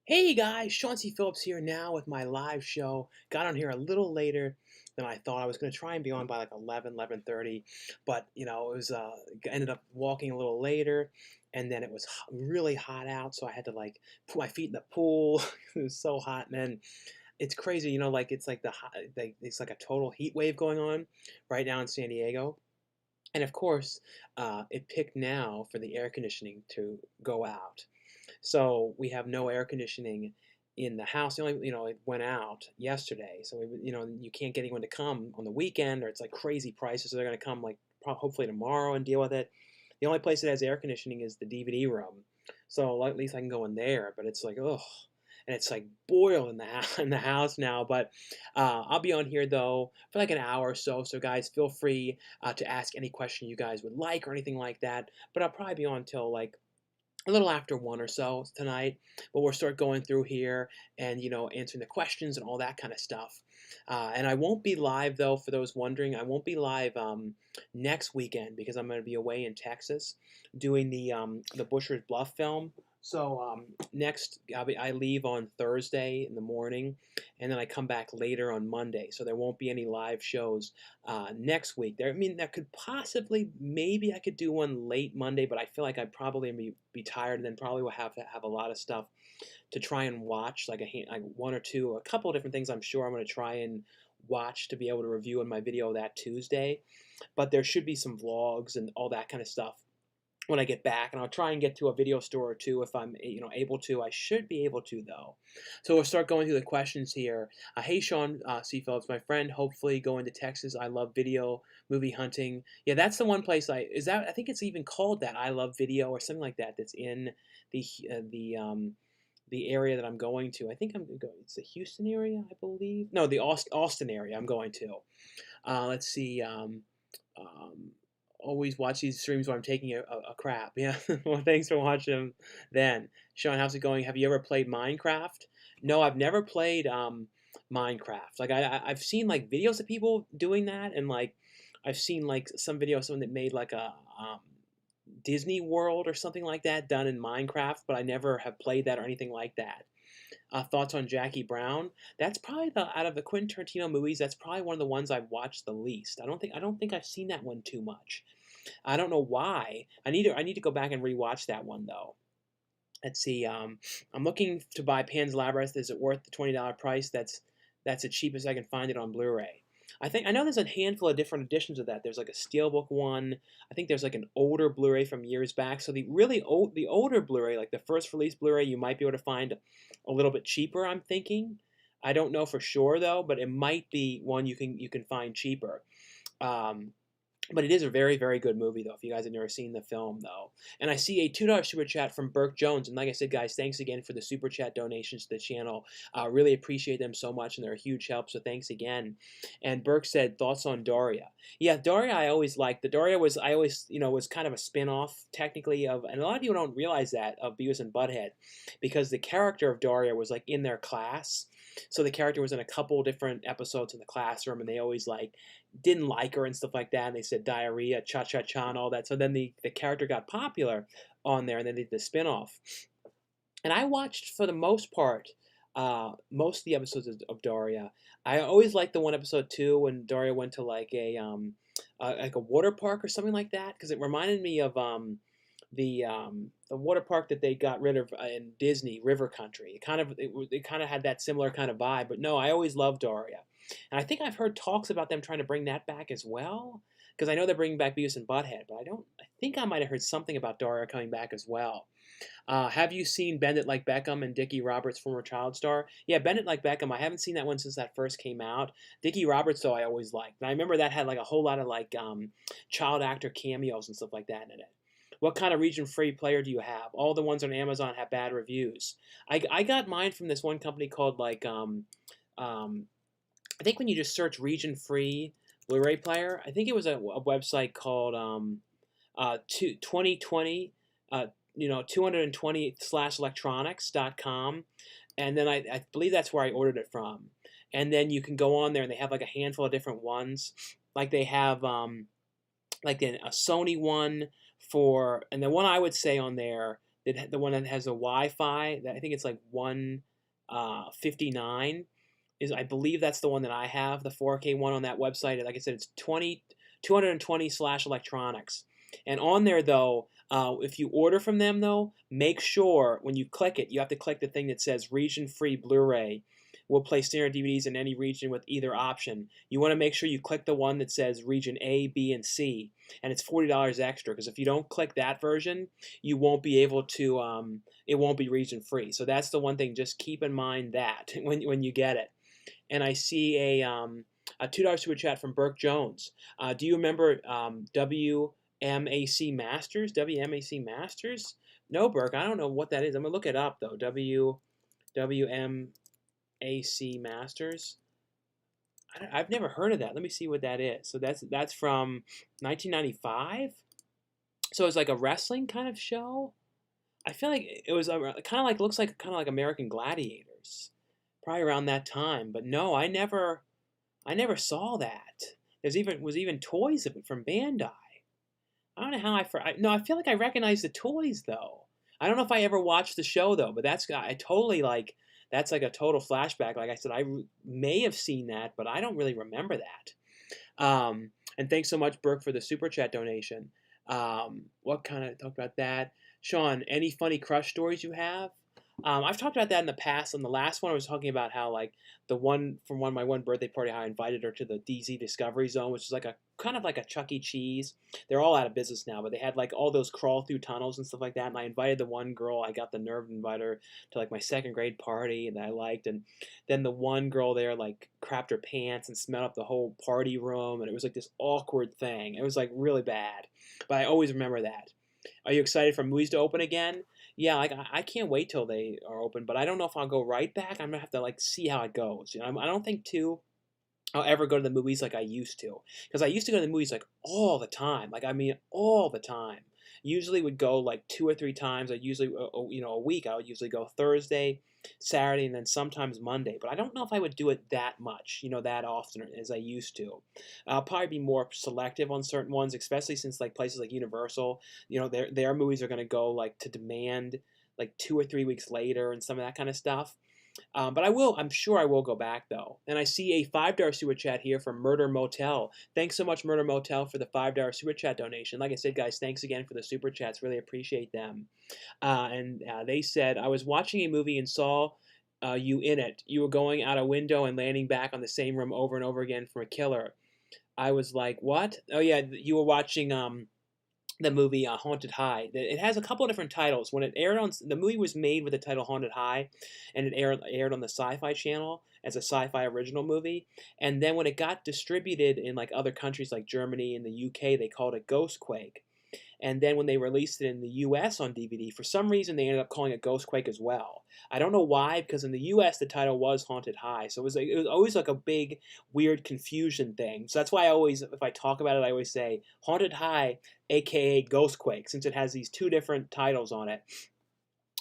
Hey guys, Sean C. Phillips here now with my live show. Got on here a little later than I thought. I was going to try and be on by like 11:30, but it was ended up walking a little later, and then it was really hot out, so I had to like put my feet in the pool. It was so hot, man. It's crazy, like it's like it's like a total heat wave going on right now in San Diego. And of course, it picked now for the air conditioning to go out. So we have no air conditioning in the house. It went out yesterday. So you can't get anyone to come on the weekend, or it's like crazy prices. So they're going to come like hopefully tomorrow and deal with it. The only place that has air conditioning is the DVD room. So at least I can go in there. But it's like, ugh. And it's like boiled in the in the house now. But I'll be on here though for like an hour or so. So guys, feel free to ask any question you guys would like or anything like that. But I'll probably be on till like a little after 1 or so tonight, but we'll start going through here and answering the questions and all that kind of stuff. And I won't be live though, for those wondering. I won't be live next weekend because I'm going to be away in Texas doing the Butcher's Bluff film. So next I leave on Thursday in the morning, and then I come back later on Monday. So there won't be any live shows next week. There could possibly, maybe I could do one late Monday, but I feel like I'd probably be tired, and then probably will have to have a lot of stuff to try and watch, like like one or two, a couple of different things. I'm sure I'm going to try and watch to be able to review in my video that Tuesday. But there should be some vlogs and all that kind of stuff when I get back, and I'll try and get to a video store or two if I'm able to. I should be able to though. So we'll start going through the questions here. Hey Sean C. Phillips, my friend, hopefully going to Texas. I love video movie hunting. Yeah, that's the one place I think it's even called that. I love video or something like that. That's in the the area that I'm going to. I think I'm going to go. It's the Houston area, I believe. No, the Austin area. I'm going to. Let's see. Um, Always watch these streams while I'm taking a crap. Yeah. Well, thanks for watching them then. Sean, how's it going? Have you ever played Minecraft? No, I've never played Minecraft. Like I've seen like videos of people doing that, and like I've seen like some video of someone that made like a Disney World or something like that done in Minecraft, but I never have played that or anything like that. Thoughts on Jackie Brown? That's probably out of the Quentin Tarantino movies. That's probably one of the ones I've watched the least. I don't think I've seen that one too much. I don't know why. I need to go back and rewatch that one though. Let's see. I'm looking to buy Pan's Labyrinth. Is it worth the $20 price? That's the cheapest I can find it on Blu-ray. I know there's a handful of different editions of that. There's like a steelbook one. I think there's like an older Blu-ray from years back. So the older Blu-ray, like the first release Blu-ray, you might be able to find a little bit cheaper, I'm thinking. I don't know for sure though, but it might be one you can find cheaper. Um, but it is a very, very good movie, though, if you guys have never seen the film, though. And I see a $2 super chat from Burke Jones. And like I said, guys, thanks again for the super chat donations to the channel. Really appreciate them so much, and they're a huge help, so thanks again. And Burke said, thoughts on Daria? Yeah, Daria I always liked. The Daria was kind of a spin-off, technically, and a lot of people don't realize that, of Beavis and Butthead, because the character of Daria was, like, in their class. So the character was in a couple different episodes in the classroom, and they always, like, didn't like her and stuff like that, and they said diarrhea, cha-cha-cha, and all that. So then the character got popular on there, and then they did the spin-off. And I watched, for the most part, most of the episodes of Daria. I always liked the one episode, too, when Daria went to, like a water park or something like that, because it reminded me of the water park that they got rid of in Disney, River Country. It kind of had that similar kind of vibe. But no, I always loved Daria. And I think I've heard talks about them trying to bring that back as well, because I know they're bringing back Beavis and Butthead, but I think I might have heard something about Daria coming back as well. Have you seen Bend It Like Beckham and Dickie Roberts, former child star? Yeah, Bend It Like Beckham. I haven't seen that one since that first came out. Dickie Roberts, though, I always liked. And I remember that had like a whole lot of like child actor cameos and stuff like that in it. What kind of region-free player do you have? All the ones on Amazon have bad reviews. I got mine from this one company called like um, I think when you just search region-free Blu-ray player, I think it was a website called 2020, 220 electronics.com, and then I believe that's where I ordered it from. And then you can go on there, and they have like a handful of different ones. Like they have like a Sony one and the one I would say on there the one that has the Wi-Fi. That I think it's like 159 is, I believe that's the one that I have, the 4K one on that website. Like I said, it's 220/electronics. And on there though, if you order from them though, make sure when you click it, you have to click the thing that says region-free Blu-ray. Will play standard DVDs in any region with either option. You want to make sure you click the one that says region A, B, and C, and it's $40 extra. Because if you don't click that version, you won't be able to. It won't be region free. So that's the one thing. Just keep in mind that when you get it. And I see a $2 super chat from Burke Jones. Do you remember WMAC Masters? WMAC Masters? No, Burke. I don't know what that is. I'm gonna look it up though. WM AC Masters. I've never heard of that. Let me see what that is. So that's from 1995. So it's like a wrestling kind of show. I feel like it was kind of like, looks like kind of like American Gladiators, probably around that time. But no, I never saw that. Was even toys of it from Bandai. I don't know how no, I feel like I recognize the toys though. I don't know if I ever watched the show though, but I totally like. That's like a total flashback. Like I said, I may have seen that, but I don't really remember that. And thanks so much, Burke, for the super chat donation. What kind of talk about that? Sean, any funny crush stories you have? I've talked about that in the past. On the last one, I was talking about how like the one from my one birthday party, how I invited her to the DZ Discovery Zone, which is like a kind of like a Chuck E. Cheese. They're all out of business now, but they had like all those crawl through tunnels and stuff like that. And I invited the one girl. I got the nerve to invite her to like my second grade party that I liked. And then the one girl there like crapped her pants and smelled up the whole party room, and it was like this awkward thing. It was like really bad, but I always remember that. Are you excited for movies to open again? Yeah, like I can't wait till they are open, but I don't know if I'll go right back. I'm gonna have to like see how it goes. You know, I don't think too I'll ever go to the movies like I used to, because I used to go to the movies like all the time. Like I mean, all the time. Usually would go like 2 or 3 times. I usually, a week. I would usually go Thursday, Saturday, and then sometimes Monday. But I don't know if I would do it that much, that often as I used to. I'll probably be more selective on certain ones, especially since like places like Universal, their movies are going to go like to demand like 2 or 3 weeks later and some of that kind of stuff. But I'm sure I will go back though. And I see a $5 super chat here from Murder Motel. Thanks so much, Murder Motel, for the $5 super chat donation. Like I said, guys, thanks again for the super chats. Really appreciate them. And they said, I was watching a movie and saw you in it. You were going out a window and landing back on the same room over and over again from a killer. I was like, what? Oh, yeah, you were watching the movie Haunted Hyde. It has a couple of different titles. When it aired on, the movie was made with the title Haunted Hyde, and it aired on the Sci-Fi Channel as a sci-fi original movie. And then when it got distributed in like other countries like Germany and the UK, they called it Ghostquake. And then when they released it in the US on DVD, for some reason they ended up calling it Ghostquake as well. I don't know why, because in the US the title was Haunted High. So it was always like a big, weird confusion thing. So that's why I always, if I talk about it, I always say Haunted High, aka Ghostquake, since it has these two different titles on it.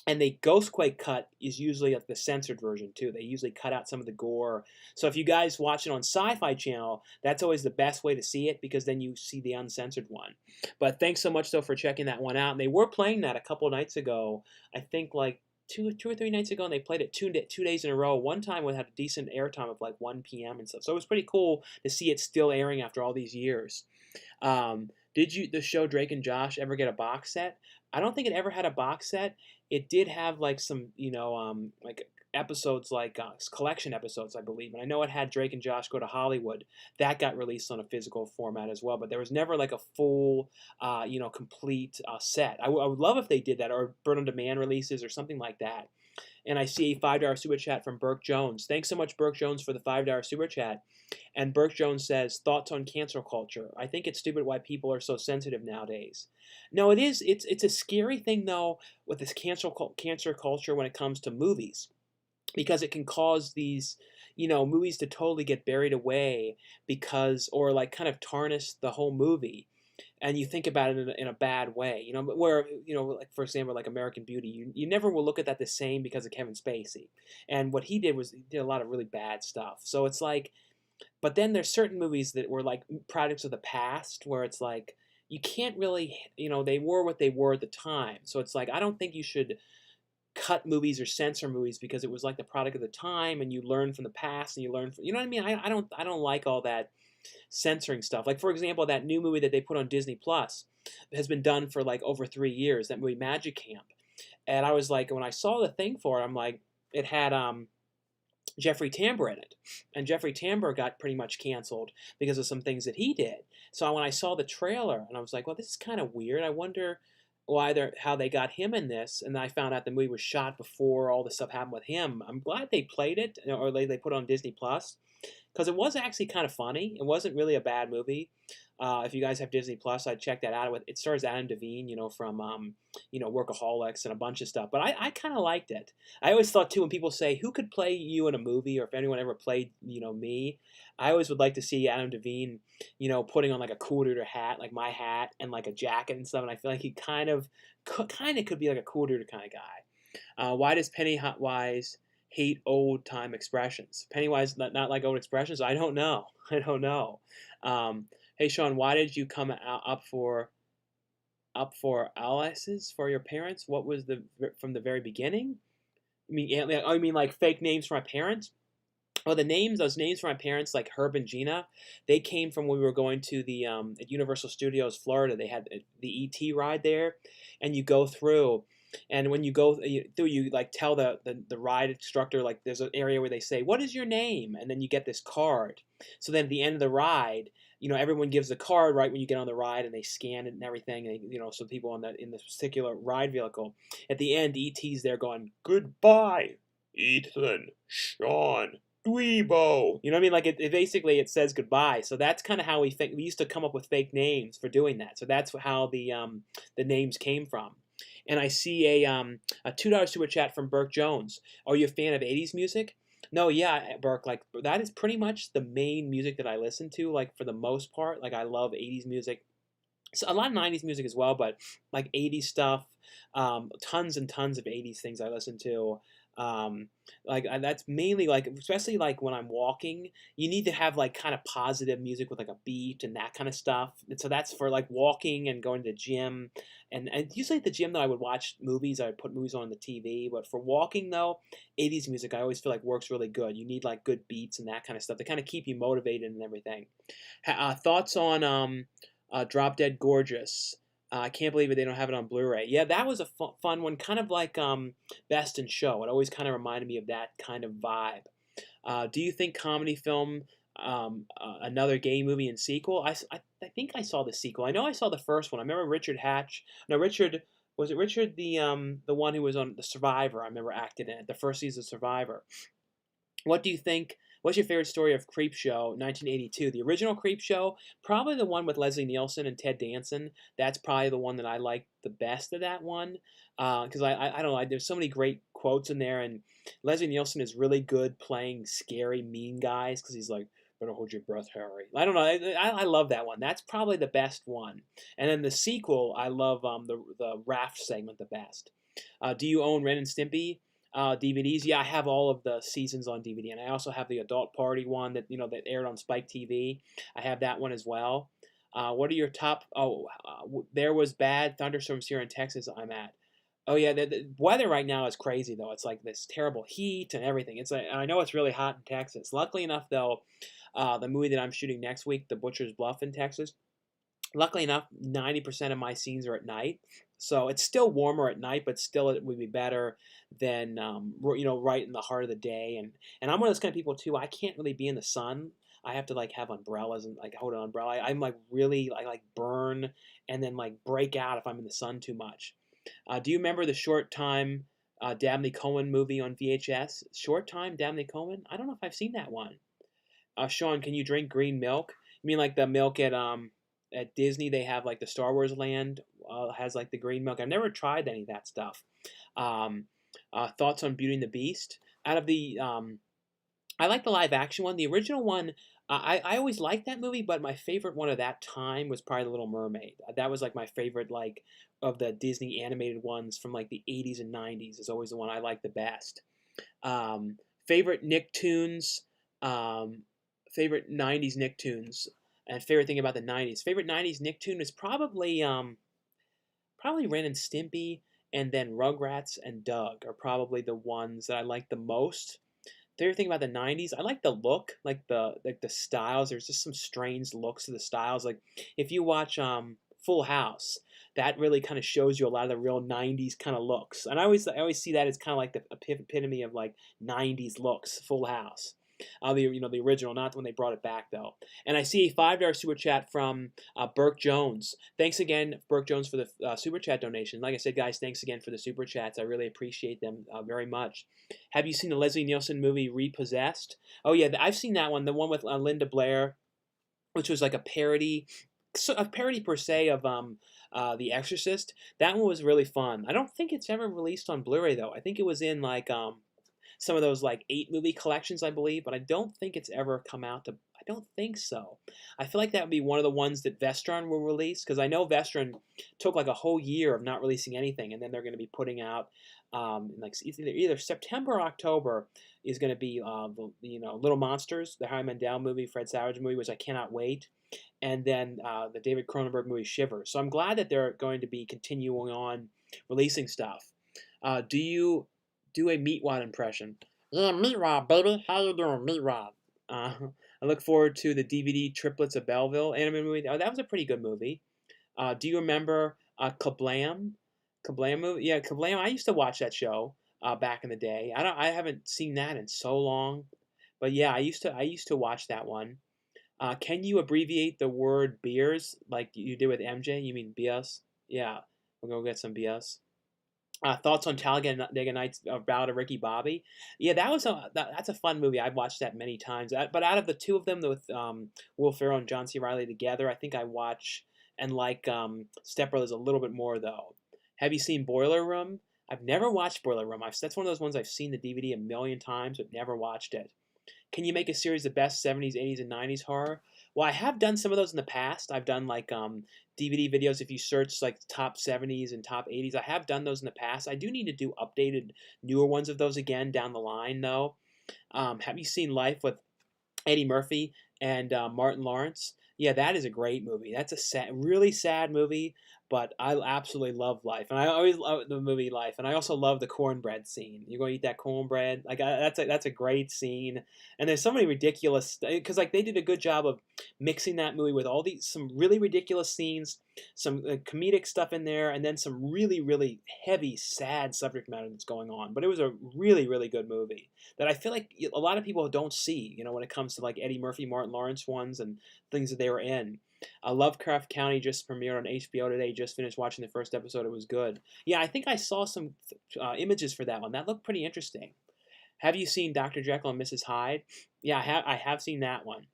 And the Ghostquake cut is usually like the censored version too. They usually cut out some of the gore. So if you guys watch it on Sci-Fi Channel, that's always the best way to see it, because then you see the uncensored one. But thanks so much though for checking that one out. And they were playing that a couple nights ago. I think like two or 3 nights ago, and they played it 2 days in a row. One time would have a decent airtime of like 1 p.m. and stuff. So it was pretty cool to see it still airing after all these years. Did the show Drake and Josh ever get a box set? I don't think it ever had a box set. It did have like some, like episodes, like collection episodes, I believe. And I know it had Drake and Josh Go to Hollywood. That got released on a physical format as well. But there was never like a full, complete set. I would love if they did that, or burn on demand releases or something like that. And I see a $5 super chat from Burke Jones. Thanks so much, Burke Jones, for the $5 super chat. And Burke Jones says, thoughts on cancel culture. I think it's stupid why people are so sensitive nowadays. No, it is. It's a scary thing, though, with this cancer culture when it comes to movies, because it can cause these, movies to totally get buried away or like kind of tarnish the whole movie. And you think about it in a bad way, where, like for example, like American Beauty, you never will look at that the same because of Kevin Spacey. And what he did was he did a lot of really bad stuff. So it's like, but then there's certain movies that were like products of the past, where it's like, you can't really, they were what they were at the time. So it's like I don't think you should cut movies or censor movies because it was like the product of the time, and you learn from the past and you learn from, you know what I mean? I don't like all that censoring stuff. Like for example, that new movie that they put on Disney Plus has been done for like over 3 years. That movie Magic Camp, and I was like, when I saw the thing for it, I'm like, it had Jeffrey Tambor in it, and Jeffrey Tambor got pretty much canceled because of some things that he did. So when I saw the trailer, and I was like, well, this is kind of weird. I wonder how they got him in this, and I found out the movie was shot before all this stuff happened with him. I'm glad they played it, or they put it on Disney Plus, because it was actually kind of funny. It wasn't really a bad movie. If you guys have Disney Plus, I'd check that out. It stars Adam Devine, from Workaholics and a bunch of stuff. But I kind of liked it. I always thought too, when people say who could play you in a movie, or if anyone ever played me, I always would like to see Adam Devine, putting on like a coolduder hat, like my hat, and like a jacket and stuff. And I feel like he could be like a coolduder kind of guy. Why does Pennywise hate old time expressions? Pennywise not like old expressions? I don't know. I don't know. Hey Sean, why did you come up for aliases for your parents? What was from the very beginning? You mean like fake names for my parents? Well, those names for my parents, like Herb and Gina, they came from when we were going to the at Universal Studios, Florida. They had the ET ride there, and you go through, and when you go through, you like tell the ride instructor, like there's an area where they say, "What is your name?" And then you get this card. So then at the end of the ride, everyone gives the card right when you get on the ride, and they scan it and everything. And so people in the particular ride vehicle, at the end, ET's there going, "Goodbye, Ethan, Sean, Dweebo." You know what I mean? Like it basically it says goodbye. So that's kind of how we used to come up with fake names for doing that. So that's how the names came from. And I see a $2 super chat from Burke Jones. Are you a fan of 80s music? No, yeah, Burke, like that is pretty much the main music that I listen to, like for the most part. Like I love 80s music. So a lot of 90s music as well, but like 80s stuff, tons and tons of 80s things I listen to. That's mainly like, especially like when I'm walking, you need to have like kind of positive music with like a beat and that kind of stuff. And so that's for like walking and going to the gym. And usually at the gym though, I would watch movies. I would put movies on the TV. But for walking though, 80s music I always feel like works really good. You need like good beats and that kind of stuff to kind of keep you motivated and everything. Thoughts on Drop Dead Gorgeous? I can't believe it. They don't have it on Blu-ray. Yeah, that was a fun one, kind of like Best in Show. It always kind of reminded me of that kind of vibe. Do you think comedy film, another gay movie and sequel? I think I saw the sequel. I know I saw the first one. I remember Richard Hatch. No, Richard, was it Richard the one who was on The Survivor? I remember acted in it, the first season of Survivor. What do you think? What's your favorite story of Creepshow 1982? The original Creepshow, probably the one with Leslie Nielsen and Ted Danson. That's probably the one that I like the best of that one. Because I don't know, there's so many great quotes in there, and Leslie Nielsen is really good playing scary, mean guys because he's like, "Better hold your breath, Harry." I don't know. I love that one. That's probably the best one. And then the sequel, I love the raft segment the best. Do you own Ren and Stimpy DVDs? Yeah, I have all of the seasons on DVD, and I also have the Adult Party one that aired on Spike TV. I have that one as well. What are your top? There was bad thunderstorms here in Texas. I'm at. Oh yeah, the weather right now is crazy though. It's like this terrible heat and everything. I know it's really hot in Texas. Luckily enough though, the movie that I'm shooting next week, The Butcher's Bluff in Texas. Luckily enough, 90% of my scenes are at night, so it's still warmer at night, but still it would be better than right in the heart of the day. And I'm one of those kind of people too. I can't really be in the sun. I have to like have umbrellas and like hold an umbrella. I'm like really I like burn and then like break out if I'm in the sun too much. Do you remember the Short Time Dabney Cohen movie on VHS? Short Time Dabney Cohen? I don't know if I've seen that one. Sean, can you drink green milk? You mean like the milk at Disney? They have like the Star Wars land has like the green milk. I've never tried any of that stuff. Um, Thoughts on Beauty and the Beast? Out of the I like the live action one. The original one, I always liked that movie, but my favorite one of that time was probably The Little Mermaid. That was like my favorite, like of the Disney animated ones from like the 80s and 90s. Is always the one I like the best. Favorite Nicktoons, favorite 90s Nicktoons. And favorite thing about the '90s. Favorite '90s Nicktoon is probably Ren and Stimpy, and then Rugrats and Doug are probably the ones that I like the most. Favorite thing about the '90s, I like the look, like the styles. There's just some strange looks to the styles. Like if you watch Full House, that really kind of shows you a lot of the real '90s kind of looks. And I always see that as kind of like the epitome of like '90s looks. Full House. The original, not when they brought it back though. And I see a $5 super chat from Burke Jones. Thanks again, Burke Jones, for the super chat donation. Like I said, guys, thanks again for the super chats. I really appreciate them very much. Have you seen the Leslie Nielsen movie Repossessed? Oh yeah, I've seen that one. The one with Linda Blair, which was like a parody per se of The Exorcist. That one was really fun. I don't think it's ever released on Blu-ray though. I think it was in like some of those like 8 movie collections, I believe, but I don't think it's ever come out to. I don't think so. I feel like that would be one of the ones that Vestron will release, because I know Vestron took like a whole year of not releasing anything, and then they're going to be putting out like either September or October is going to be Little Monsters, the Harry Mandel movie, Fred Savage movie, which I cannot wait, and then the David Cronenberg movie Shivers. So I'm glad that they're going to be continuing on releasing stuff. Do you do a Meatwad impression? Yeah, Meatwad, baby. How you doing, Meatwad? Uh, I look forward to the DVD Triplets of Belleville animated movie. Oh, that was a pretty good movie. Do you remember Kablam? Kablam movie? Yeah, Kablam. I used to watch that show back in the day. I haven't seen that in so long, but yeah, I used to watch that one. Can you abbreviate the word beers like you did with MJ? You mean BS? Yeah, we'll go get some BS. Thoughts on Talladega Nights about Ricky Bobby? Yeah, that's a fun movie. I've watched that many times. But out of the two of them, with Will Ferrell and John C. Reilly together, I think I watch and like Step Brothers a little bit more though. Have you seen Boiler Room? I've never watched Boiler Room. That's one of those ones I've seen the DVD a million times but never watched it. Can you make a series of best '70s, '80s, and '90s horror? Well, I have done some of those in the past. I've done like DVD videos. If you search like top '70s and top '80s, I have done those in the past. I do need to do updated, newer ones of those again down the line, though. Have you seen Life with Eddie Murphy and Martin Lawrence? Yeah, that is a great movie. That's a really sad movie, but I absolutely love Life, and I always love the movie Life, and I also love the cornbread scene. You're going to eat that cornbread, like that's a great scene. And there's so many ridiculous, because like they did a good job of mixing that movie with all these some really ridiculous scenes, some comedic stuff in there, and then some really really heavy, sad subject matter that's going on. But it was a really really good movie that I feel like a lot of people don't see, when it comes to like Eddie Murphy, Martin Lawrence ones and things that they were in. Lovecraft County just premiered on HBO today. Just finished watching the first episode. It was good. Yeah, I think I saw some images for that one. That looked pretty interesting. Have you seen Dr. Jekyll and Mrs. Hyde? Yeah, I have seen that one.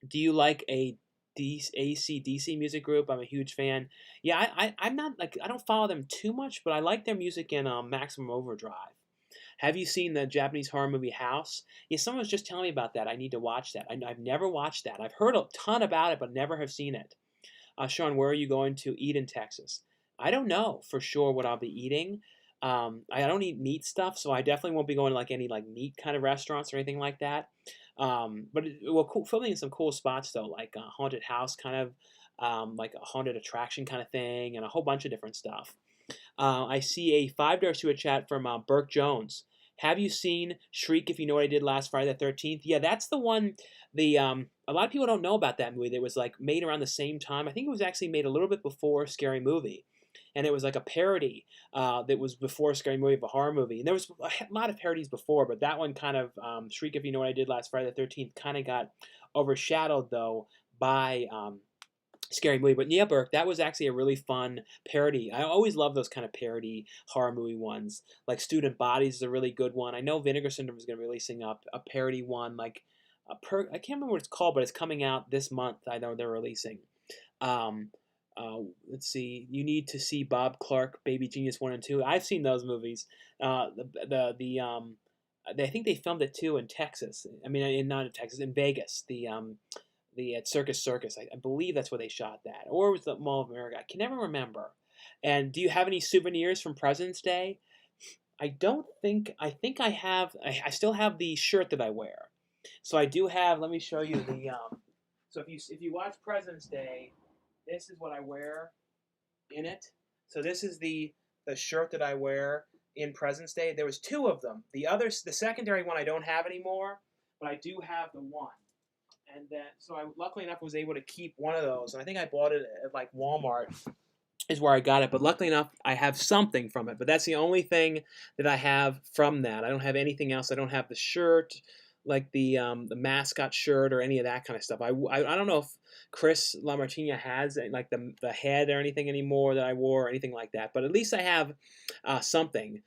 Do you like a AC/DC music group? I'm a huge fan. Yeah, I'm not like I don't follow them too much, but I like their music in Maximum Overdrive. Have you seen the Japanese horror movie House? Yeah, someone was just telling me about that. I need to watch that. I've never watched that. I've heard a ton about it, but never have seen it. Sean, where are you going to eat in Texas? I don't know for sure what I'll be eating. I don't eat meat stuff, so I definitely won't be going to like any like meat kind of restaurants or anything like that. Filming in some cool spots though, like a haunted house kind of, like a haunted attraction kind of thing, and a whole bunch of different stuff. I see a $5 super chat from Burke Jones. Have you seen Shriek If You Know What I Did Last Friday the 13th? Yeah, that's the one. A lot of people don't know about that movie. That was like made around the same time. I think it was actually made a little bit before Scary Movie, and it was like a parody that was before Scary Movie of a horror movie. And there was a lot of parodies before, but that one kind of Shriek If You Know What I Did Last Friday the 13th kind of got overshadowed though by Scary Movie. But yeah, Burke, that was actually a really fun parody. I always love those kind of parody horror movie ones. Like Student Bodies is a really good one. I know Vinegar Syndrome is going to be releasing a parody one. Like I can't remember what it's called, but it's coming out this month. I know they're releasing. Um, let's see. You need to see Bob Clark, Baby Genius 1 and 2. I've seen those movies. I think they filmed it too in Texas. I mean, not in Texas, in Vegas. At Circus Circus. I believe that's where they shot that. Or it was the Mall of America. I can never remember. And do you have any souvenirs from President's Day? I don't think. I think I have. I still have the shirt that I wear. So I do have. Let me show you the. So if you watch President's Day, this is what I wear in it. So this is the shirt that I wear in President's Day. There was two of them. The secondary one I don't have anymore, but I do have the one. And then so I luckily enough was able to keep one of those. And I think I bought it at like Walmart is where I got it. But luckily enough, I have something from it. But that's the only thing that I have from that. I don't have anything else. I don't have the shirt, like the mascot shirt or any of that kind of stuff. I don't know if Chris LaMartina has like the head or anything anymore that I wore or anything like that. But at least I have something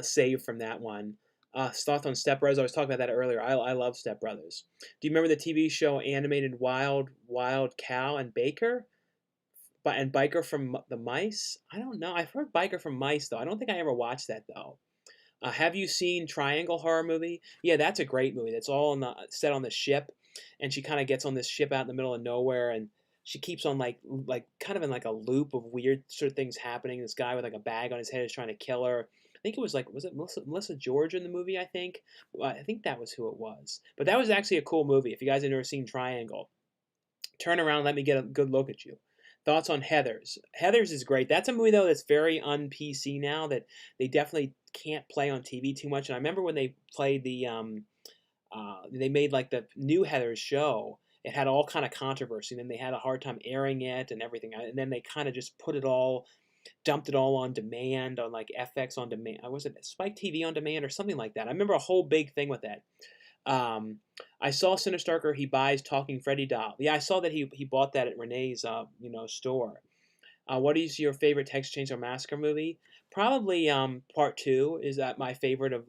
saved from that one. Thoughts on Step Brothers? I was talking about that earlier. I love Step Brothers. Do you remember the TV show animated Wild Cow and Baker? And Biker from the Mice? I don't know. I've heard Biker from Mice though. I don't think I ever watched that though. Have you seen Triangle horror movie? Yeah, that's a great movie. That's all set on the ship, and she kind of gets on this ship out in the middle of nowhere, and she keeps on like kind of in like a loop of weird sort of things happening. This guy with like a bag on his head is trying to kill her. I think it was Melissa George in the movie? I think that was who it was. But that was actually a cool movie. If you guys have never seen Triangle, turn around, let me get a good look at you. Thoughts on Heathers? Heathers is great. That's a movie though that's very un-PC now that they definitely can't play on TV too much. And I remember when they played they made like the new Heathers show. It had all kind of controversy. And then they had a hard time airing it and everything. And then they kind of just dumped it all on demand on like FX on demand. Was it Spike TV on demand or something like that? I remember a whole big thing with that. I saw Sinister he buys Talking Freddy doll. Yeah, I saw that he bought that at Renee's store. What is your favorite Texas Chainsaw Massacre movie? Probably part 2 is that my favorite of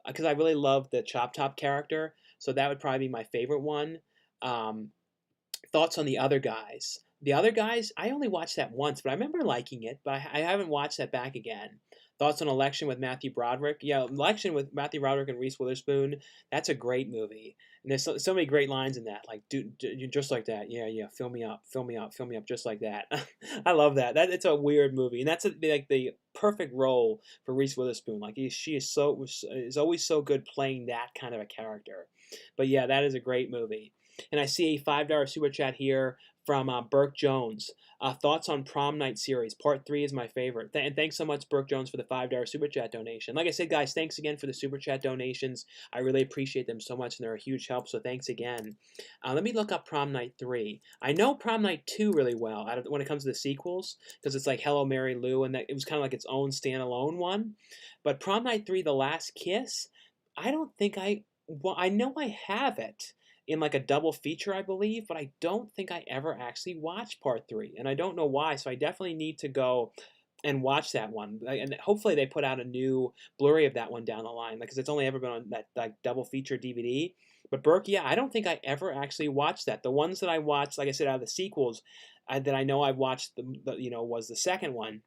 because I really love the Chop Top character, so that would probably be my favorite one. Thoughts on The Other Guys? The Other Guys, I only watched that once, but I remember liking it, but I haven't watched that back again. Thoughts on Election with Matthew Broderick? Yeah, Election with Matthew Broderick and Reese Witherspoon. That's a great movie. And there's so many great lines in that. Like, dude, just like that. Yeah, fill me up, just like that. I love that. It's a weird movie. And that's like the perfect role for Reese Witherspoon. Like, she is always so good playing that kind of a character. But yeah, that is a great movie. And I see a $5 super chat here from Burke Jones. Thoughts on Prom Night series. Part 3 is my favorite. And thanks so much, Burke Jones, for the $5 super chat donation. Like I said, guys, thanks again for the super chat donations. I really appreciate them so much, and they're a huge help, so thanks again. Let me look up Prom Night 3. I know Prom Night 2 really well when it comes to the sequels, because it's like Hello, Mary Lou, and it was kind of like its own standalone one. But Prom Night 3, The Last Kiss, I don't think I know I have it in like a double feature, I believe, but I don't think I ever actually watched part 3, and I don't know why, so I definitely need to go and watch that one, and hopefully they put out a new Blu-ray of that one down the line, because it's only ever been on that like double feature DVD. But Burke, yeah, I don't think I ever actually watched that. The ones that I watched, like I said, out of the sequels, that I know I watched, was the second one.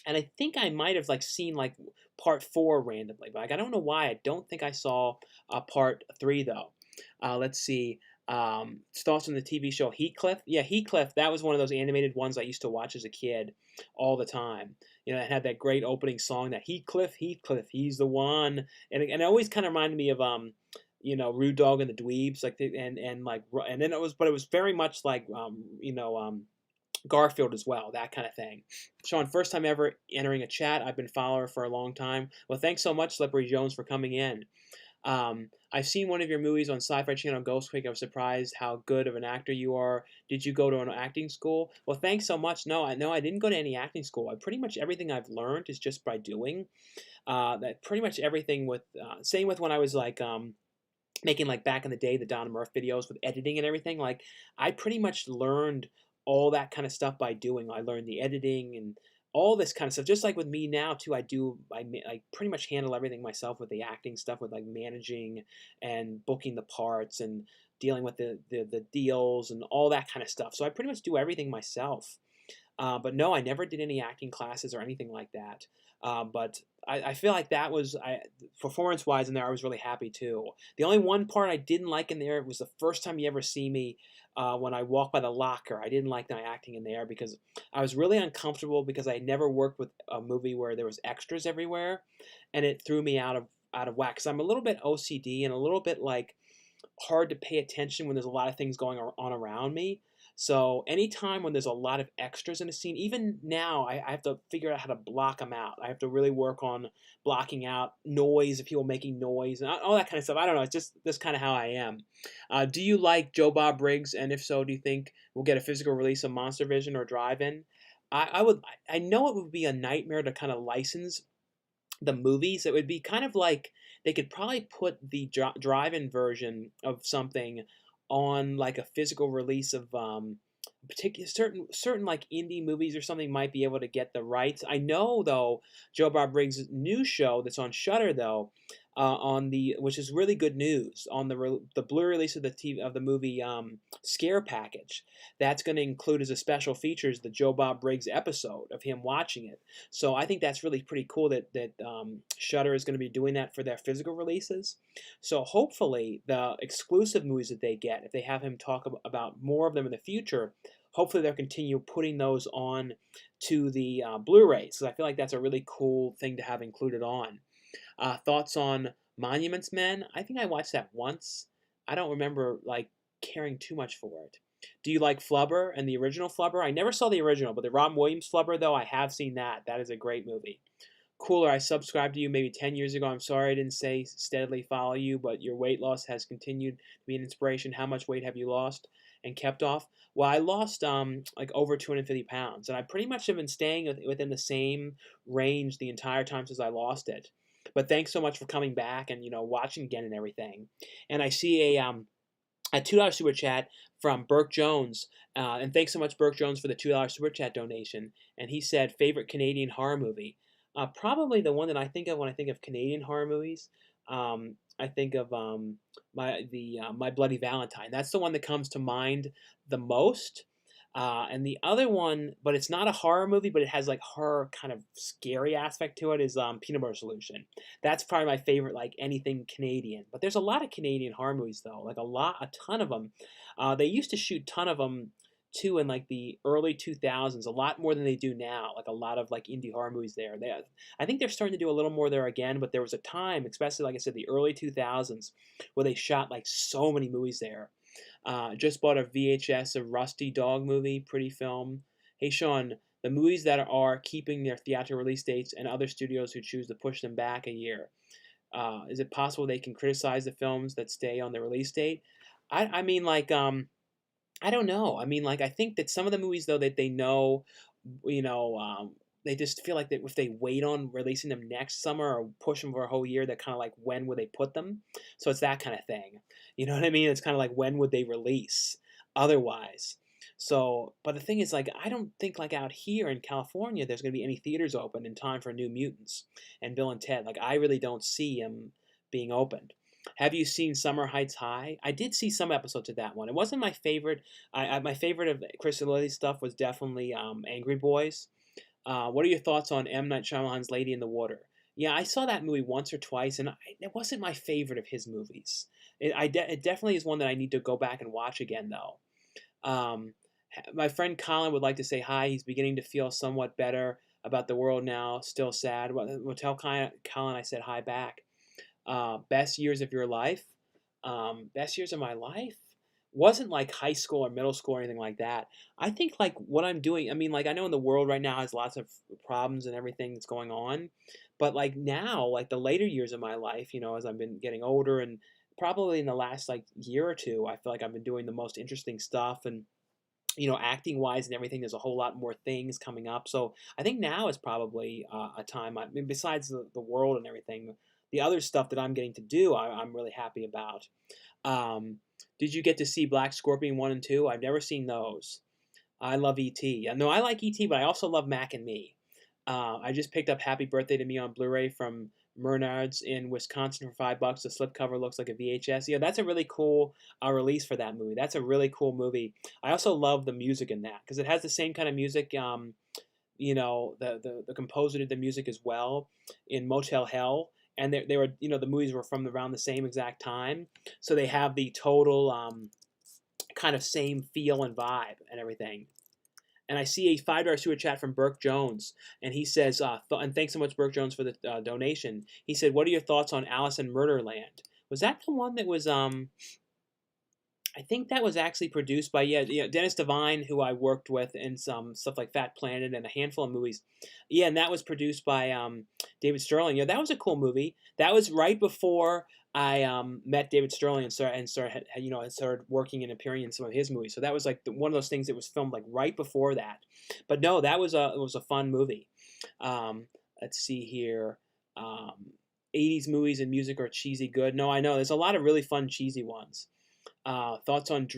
And I think I might have like seen like part 4 randomly, but like I don't know why. I don't think I saw part 3 though. Let's see. Thoughts on the TV show Heathcliff? Yeah, Heathcliff. That was one of those animated ones I used to watch as a kid all the time. It had that great opening song, that Heathcliff, he's the one, and it always kind of reminded me of Rude Dog and the Dweebs, like and then it was very much like Garfield as well, that kind of thing. Sean, first time ever entering a chat. I've been a follower for a long time. Well, thanks so much, Slippery Jones, for coming in. I've seen one of your movies on Sci-Fi Channel, Ghostquake. I was surprised how good of an actor you are. Did you go to an acting school? Well, thanks so much. No, I didn't go to any acting school. Pretty much everything I've learned is just by doing. That pretty much everything with same with when I was like making like back in the day the Don Murph videos with editing and everything. Like I pretty much learned all that kind of stuff by doing. I learned the editing and all this kind of stuff. Just like with me now too, I pretty much handle everything myself with the acting stuff, with like managing and booking the parts and dealing with the deals and all that kind of stuff. So I pretty much do everything myself. But no, I never did any acting classes or anything like that. But I feel like that was, performance-wise in there, I was really happy too. The only one part I didn't like in there was the first time you ever see me when I walked by the locker. I didn't like my acting in there because I was really uncomfortable because I had never worked with a movie where there was extras everywhere, and it threw me out of whack. Because I'm a little bit OCD and a little bit like, hard to pay attention when there's a lot of things going on around me. So anytime when there's a lot of extras in a scene, even now, I have to figure out how to block them out. I have to really work on blocking out noise, of people making noise, and all that kind of stuff. I don't know. It's just that's kind of how I am. Do you like Joe Bob Briggs? And if so, do you think we'll get a physical release of Monster Vision or Drive-In? I would. I know it would be a nightmare to kind of license the movies. It would be kind of like they could probably put the drive-in version of something on like a physical release of particular certain like indie movies or something might be able to get the rights. I know though Joe Bob Briggs' new show that's on Shutter though, on the which is really good news on the Blu-ray release of the movie Scare Package. That's going to include as a special features the Joe Bob Briggs episode of him watching it. So I think that's really pretty cool that Shutter is going to be doing that for their physical releases. So hopefully the exclusive movies that they get, if they have him talk about more of them in the future, hopefully they'll continue putting those on to the Blu-rays. So I feel like that's a really cool thing to have included on. Thoughts on Monuments Men? I think I watched that once. I don't remember like caring too much for it. Do you like Flubber and the original Flubber? I never saw the original, but the Robin Williams Flubber though, I have seen that. That is a great movie. Cooler, I subscribed to you maybe 10 years ago. I'm sorry I didn't say steadily follow you, but your weight loss has continued to be an inspiration. How much weight have you lost and kept off? Well, I lost like over 250 pounds, and I pretty much have been staying within the same range the entire time since I lost it. But thanks so much for coming back and watching again and everything. And I see a $2 super chat from Burke Jones. And thanks so much, Burke Jones, for the $2 super chat donation. And he said, favorite Canadian horror movie. Probably the one that I think of when I think of Canadian horror movies. I think of My Bloody Valentine. That's the one that comes to mind the most. And the other one, but it's not a horror movie, but it has like horror kind of scary aspect to it, is Peanut Butter Solution. That's probably my favorite, like anything Canadian. But there's a lot of Canadian horror movies though, like a ton of them. They used to shoot a ton of them too in like the early 2000s, a lot more than they do now. Like a lot of like indie horror movies there. I think they're starting to do a little more there again, but there was a time, especially like I said, the early 2000s, where they shot like so many movies there. Just bought a VHS of Rusty Dog movie, pretty film. Hey Sean, the movies that are keeping their theatrical release dates and other studios who choose to push them back a year, is it possible they can criticize the films that stay on the release date? I mean, like, I don't know. I mean, like, I think that some of the movies, though, that they know, you know, they just feel like that if they wait on releasing them next summer or push them for a whole year, they're kind of like, when would they put them? So it's that kind of thing. You know what I mean? It's kind of like, when would they release otherwise? So, but the thing is, like, I don't think, like, out here in California, there's going to be any theaters open in time for New Mutants and Bill and Ted. Like, I really don't see them being opened. Have you seen Summer Heights High? I did see some episodes of that one. It wasn't my favorite. My favorite of Chris Lilly's stuff was definitely Angry Boys. What are your thoughts on M. Night Shyamalan's Lady in the Water? Yeah, I saw that movie once or twice, and it wasn't my favorite of his movies. It definitely is one that I need to go back and watch again, though. My friend Colin would like to say hi. He's beginning to feel somewhat better about the world now. Still sad. Well, tell Colin I said hi back. Best years of your life. Best years of my life wasn't like high school or middle school or anything like that. I think like what I'm doing, I mean, like I know in the world right now has lots of problems and everything that's going on, but like now, like the later years of my life, as I've been getting older and probably in the last like year or two, I feel like I've been doing the most interesting stuff and acting wise and everything, there's a whole lot more things coming up. So I think now is probably a time. I mean, besides the world and everything, the other stuff that I'm getting to do, I'm really happy about. Did you get to see Black Scorpion 1 and 2? I've never seen those. I love E.T. Yeah, no, I like E.T., but I also love Mac and Me. I just picked up Happy Birthday to Me on Blu-ray from Mernard's in Wisconsin for $5. The slipcover looks like a VHS. Yeah, that's a really cool release for that movie. That's a really cool movie. I also love the music in that because it has the same kind of music. The composer did the music as well in Motel Hell, and they were the movies were from around the same exact time, so they have the total kind of same feel and vibe and everything. And I see a $5 super chat from Burke Jones, and he says, and thanks so much, Burke Jones, for the donation. He said, "What are your thoughts on Alice in Murderland?" Was that the one that was I think that was actually produced by Dennis Devine, who I worked with in some stuff like Fat Planet and a handful of movies. Yeah, and that was produced by David Sterling. Yeah, that was a cool movie. That was right before I met David Sterling and started working and appearing in some of his movies. So that was like one of those things that was filmed like right before that. But no, that was it was a fun movie. Um, let's see here. Um, 80s movies and music are cheesy good. No, I know there's a lot of really fun cheesy ones. Thoughts on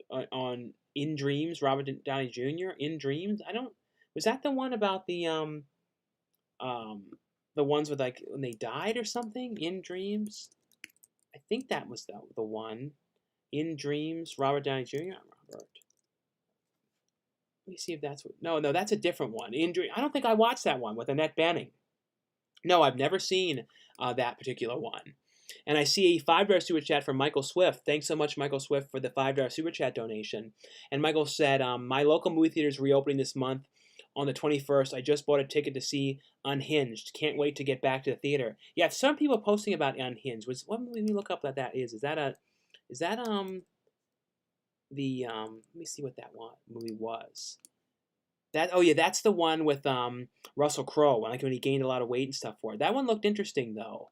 on In Dreams, Robert Downey Jr. In Dreams. I don't. Was that the one about um the ones with like when they died or something? In Dreams. I think that was the one. In Dreams, Robert Downey Jr. Robert. Let me see if that's what. No, that's a different one. In Dream. I don't think I watched that one with Annette Bening. No, I've never seen that particular one. And I see a $5 super chat from Michael Swift. Thanks so much, Michael Swift, for the $5 super chat donation. And Michael said, my local movie theater is reopening this month on the 21st. I just bought a ticket to see Unhinged. Can't wait to get back to the theater. Yeah, some people posting about Unhinged. What movie we look up what that is? Is that let me see what that movie was. That's the one with Russell Crowe, like when he gained a lot of weight and stuff for it. That one looked interesting though.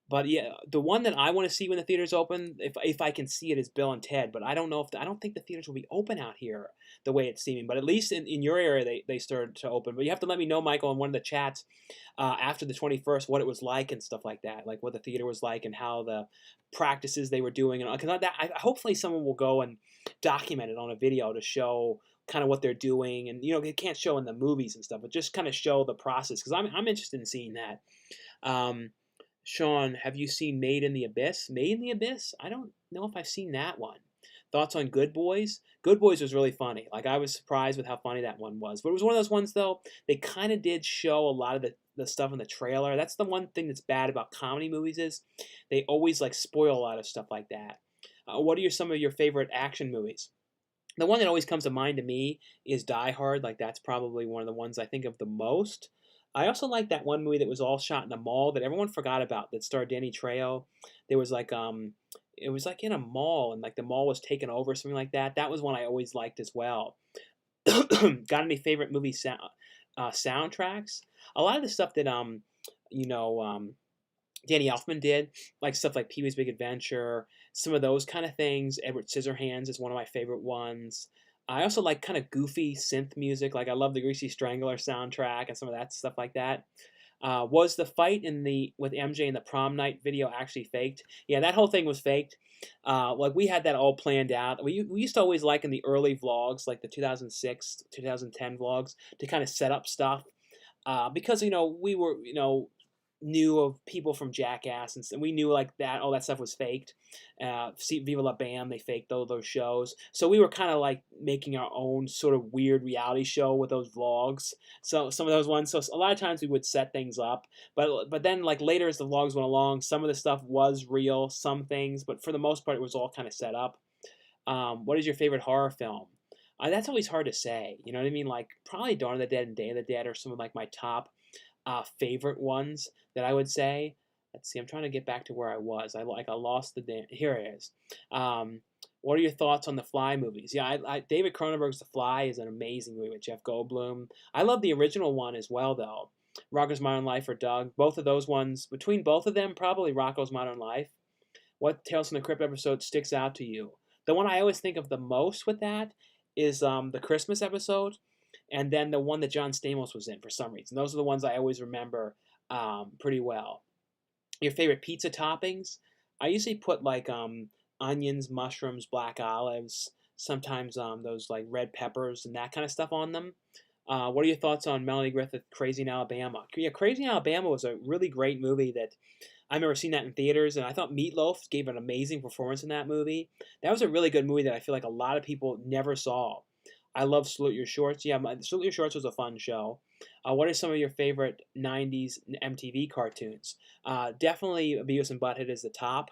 But yeah, the one that I want to see when the theaters open, if I can see it, is Bill and Ted. But I don't know I don't think the theaters will be open out here the way it's seeming. But at least in your area, they started to open. But you have to let me know, Michael, in one of the chats after the 21st, what it was like and stuff like that, like what the theater was like and how the practices they were doing. And because hopefully someone will go and document it on a video to show kind of what they're doing. And it can't show in the movies and stuff, but just kind of show the process because I'm interested in seeing that. Sean, have you seen Made in the Abyss? Made in the Abyss? I don't know if I've seen that one. Thoughts on Good Boys? Good Boys was really funny. Like, I was surprised with how funny that one was. But it was one of those ones, though, they kind of did show a lot of the stuff in the trailer. That's the one thing that's bad about comedy movies is they always, like, spoil a lot of stuff like that. What are some of your favorite action movies? The one that always comes to mind to me is Die Hard. Like, that's probably one of the ones I think of the most. I also like that one movie that was all shot in a mall that everyone forgot about that starred Danny Trejo. There was like it was like in a mall and like the mall was taken over, something like that. That was one I always liked as well. Got any favorite movie soundtracks? A lot of the stuff that Danny Elfman did, like stuff like Pee-wee's Big Adventure, some of those kind of things. Edward Scissorhands is one of my favorite ones. I also like kind of goofy synth music. Like I love the Greasy Strangler soundtrack and some of that stuff like that. Was the fight with MJ in the prom night video actually faked? Yeah, that whole thing was faked. Like we had that all planned out. We used to always like in the early vlogs, like the 2006, 2010 vlogs, to kind of set up stuff. Because we were knew of people from Jackass and we knew like that all that stuff was faked. Viva La Bam, they faked those shows, so we were kind of like making our own sort of weird reality show with those vlogs. So some of those ones, so a lot of times we would set things up, but then like later as the vlogs went along, some of the stuff was real, some things, but for the most part it was all kind of set up. What is your favorite horror film? That's always hard to say, you know what I mean? Like probably Dawn of the Dead and Day of the Dead are some of like my top favorite ones that I would say. Let's see. I'm trying to get back to where I was. I lost here it is. What are your thoughts on the Fly movies? Yeah, David Cronenberg's The Fly is an amazing movie with Jeff Goldblum. I love the original one as well, though. Rocko's Modern Life or Doug. Both of those ones, between both of them, probably Rocko's Modern Life. What Tales from the Crypt episode sticks out to you? The one I always think of the most with that is the Christmas episode, and then the one that John Stamos was in for some reason. Those are the ones I always remember pretty well. Your favorite pizza toppings? I usually put like onions, mushrooms, black olives, sometimes those like red peppers and that kind of stuff on them. What are your thoughts on Melanie Griffith, Crazy in Alabama? Yeah, Crazy in Alabama was a really great movie that I remember seeing that in theaters, and I thought Meatloaf gave an amazing performance in that movie. That was a really good movie that I feel like a lot of people never saw. I love Salute Your Shorts. Yeah, Salute Your Shorts was a fun show. What are some of your favorite 90s MTV cartoons? Definitely Beavis and Butthead is the top.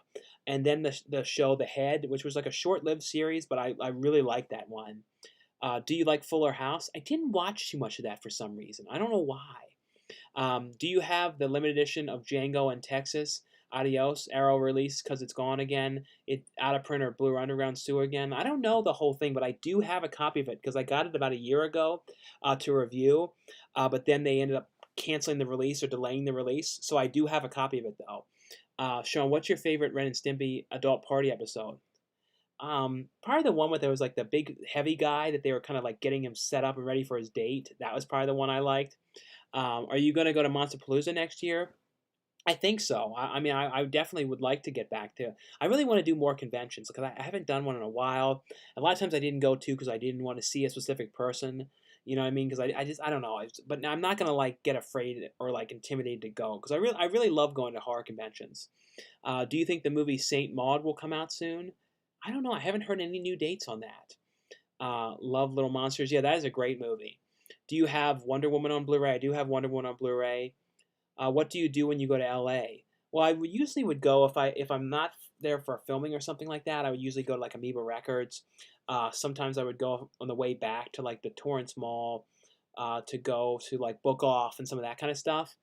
And then the show The Head, which was like a short-lived series, but I really like that one. Do you like Fuller House? I didn't watch too much of that for some reason. I don't know why. Do you have the limited edition of Django in Texas? Adios, Arrow release because it's gone again. It out of print or Blue Underground Stew again. I don't know the whole thing, but I do have a copy of it because I got it about a year ago to review. But then they ended up canceling the release or delaying the release. So I do have a copy of it though. Sean, what's your favorite Ren and Stimpy adult party episode? Probably the one where there was like the big heavy guy that they were kind of like getting him set up and ready for his date. That was probably the one I liked. Are you going to go to Monsterpalooza next year? I think so. I mean, I definitely would like to get back to. I really want to do more conventions because I haven't done one in a while. A lot of times I didn't go to because I didn't want to see a specific person. You know what I mean? Because I don't know. But I'm not gonna like get afraid or like intimidated to go because I really love going to horror conventions. Do you think the movie Saint Maud will come out soon? I don't know. I haven't heard any new dates on that. Love Little Monsters. Yeah, that is a great movie. Do you have Wonder Woman on Blu-ray? I do have Wonder Woman on Blu-ray. What do you do when you go to LA? Well, I would usually would go if I'm not there for filming or something like that. I would usually go to like Amoeba Records. Sometimes I would go on the way back to like the Torrance Mall to go to like Book Off and some of that kind of stuff.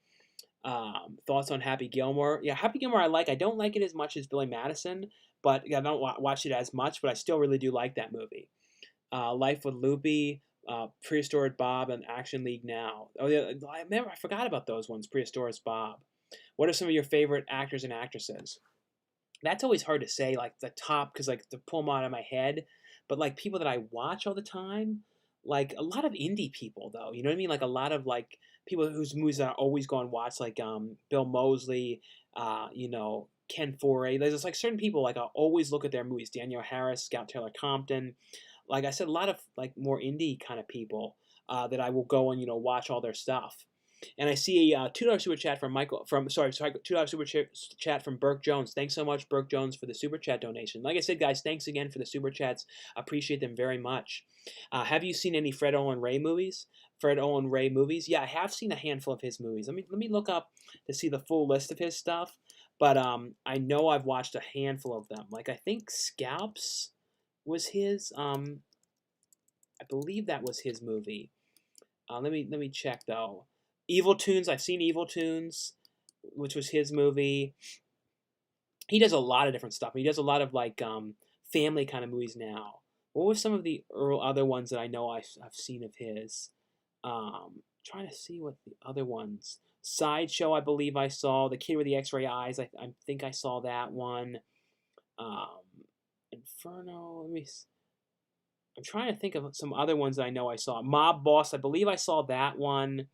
Thoughts on Happy Gilmore? Yeah, Happy Gilmore I like. I don't like it as much as Billy Madison, but I don't watch it as much. But I still really do like that movie. Life with Loopy, Prehistoric Bob, and Action League Now. Oh yeah, I forgot about those ones. Prehistoric Bob. What are some of your favorite actors and actresses? That's always hard to say, like the top, because like to pull them out of my head. But like people that I watch all the time, like a lot of indie people though. You know what I mean? Like a lot of like people whose movies I always go and watch, like Bill Moseley, Ken Foray. There's just like certain people like I always look at their movies. Danielle Harris, Scout Taylor Compton. Like I said, a lot of like more indie kind of people that I will go and watch all their stuff. And I see a $2 super chat from Michael. $2 super chat from Burke Jones. Thanks so much, Burke Jones, for the super chat donation. Like I said, guys, thanks again for the super chats. Appreciate them very much. Have you seen any Fred Olen Ray movies? Fred Olen Ray movies? Yeah, I have seen a handful of his movies. Let me look up to see the full list of his stuff. But I know I've watched a handful of them. Like I think Scalps was his. I believe that was his movie. Let me check though. Evil Tunes. I've seen Evil Tunes, which was his movie. He does a lot of different stuff. He does a lot of like family kind of movies now. What were some of the other ones that I know I've seen of his? Trying to see what the other ones. Sideshow, I believe I saw. The Kid with the X-Ray Eyes. I think I saw that one. Inferno. I'm trying to think of some other ones that I know I saw. Mob Boss. I believe I saw that one.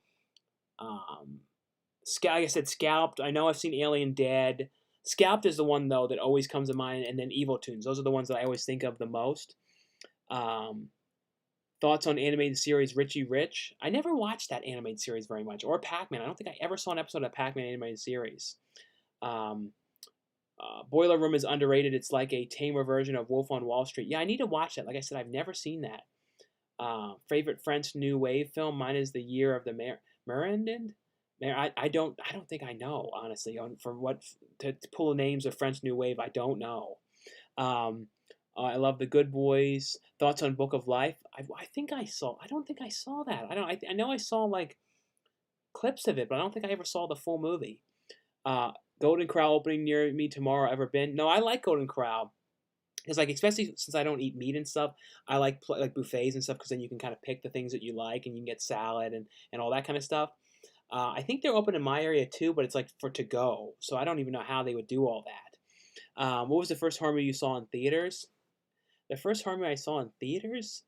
Like I said, Scalped. I know I've seen Alien Dead. Scalped is the one though that always comes to mind, and then Evil Tunes. Those are the ones that I always think of the most. Thoughts on animated series Richie Rich? I never watched that animated series very much, or Pac-Man. I don't think I ever saw an episode of Pac-Man animated series. Boiler Room is underrated. It's like a tamer version of Wolf on Wall Street. Yeah, I need to watch that. Like I said, I've never seen that. Favorite French New Wave film? Mine is The Year of the Mirandin. I don't think I know, honestly. For what to pull the names of French New Wave, I don't know. I love The Good Boys. Thoughts on Book of Life? I think I saw. I don't think I saw that. I know I saw like clips of it, but I don't think I ever saw the full movie. Golden Corral opening near me tomorrow. Ever been? No, I like Golden Corral. Because like especially since I don't eat meat and stuff, I like buffets and stuff because then you can kind of pick the things that you like and you can get salad and all that kind of stuff. I think they're open in my area too, but it's like for to go, so I don't even know how they would do all that. What was the first horror movie you saw in theaters? The first horror movie I saw in theaters?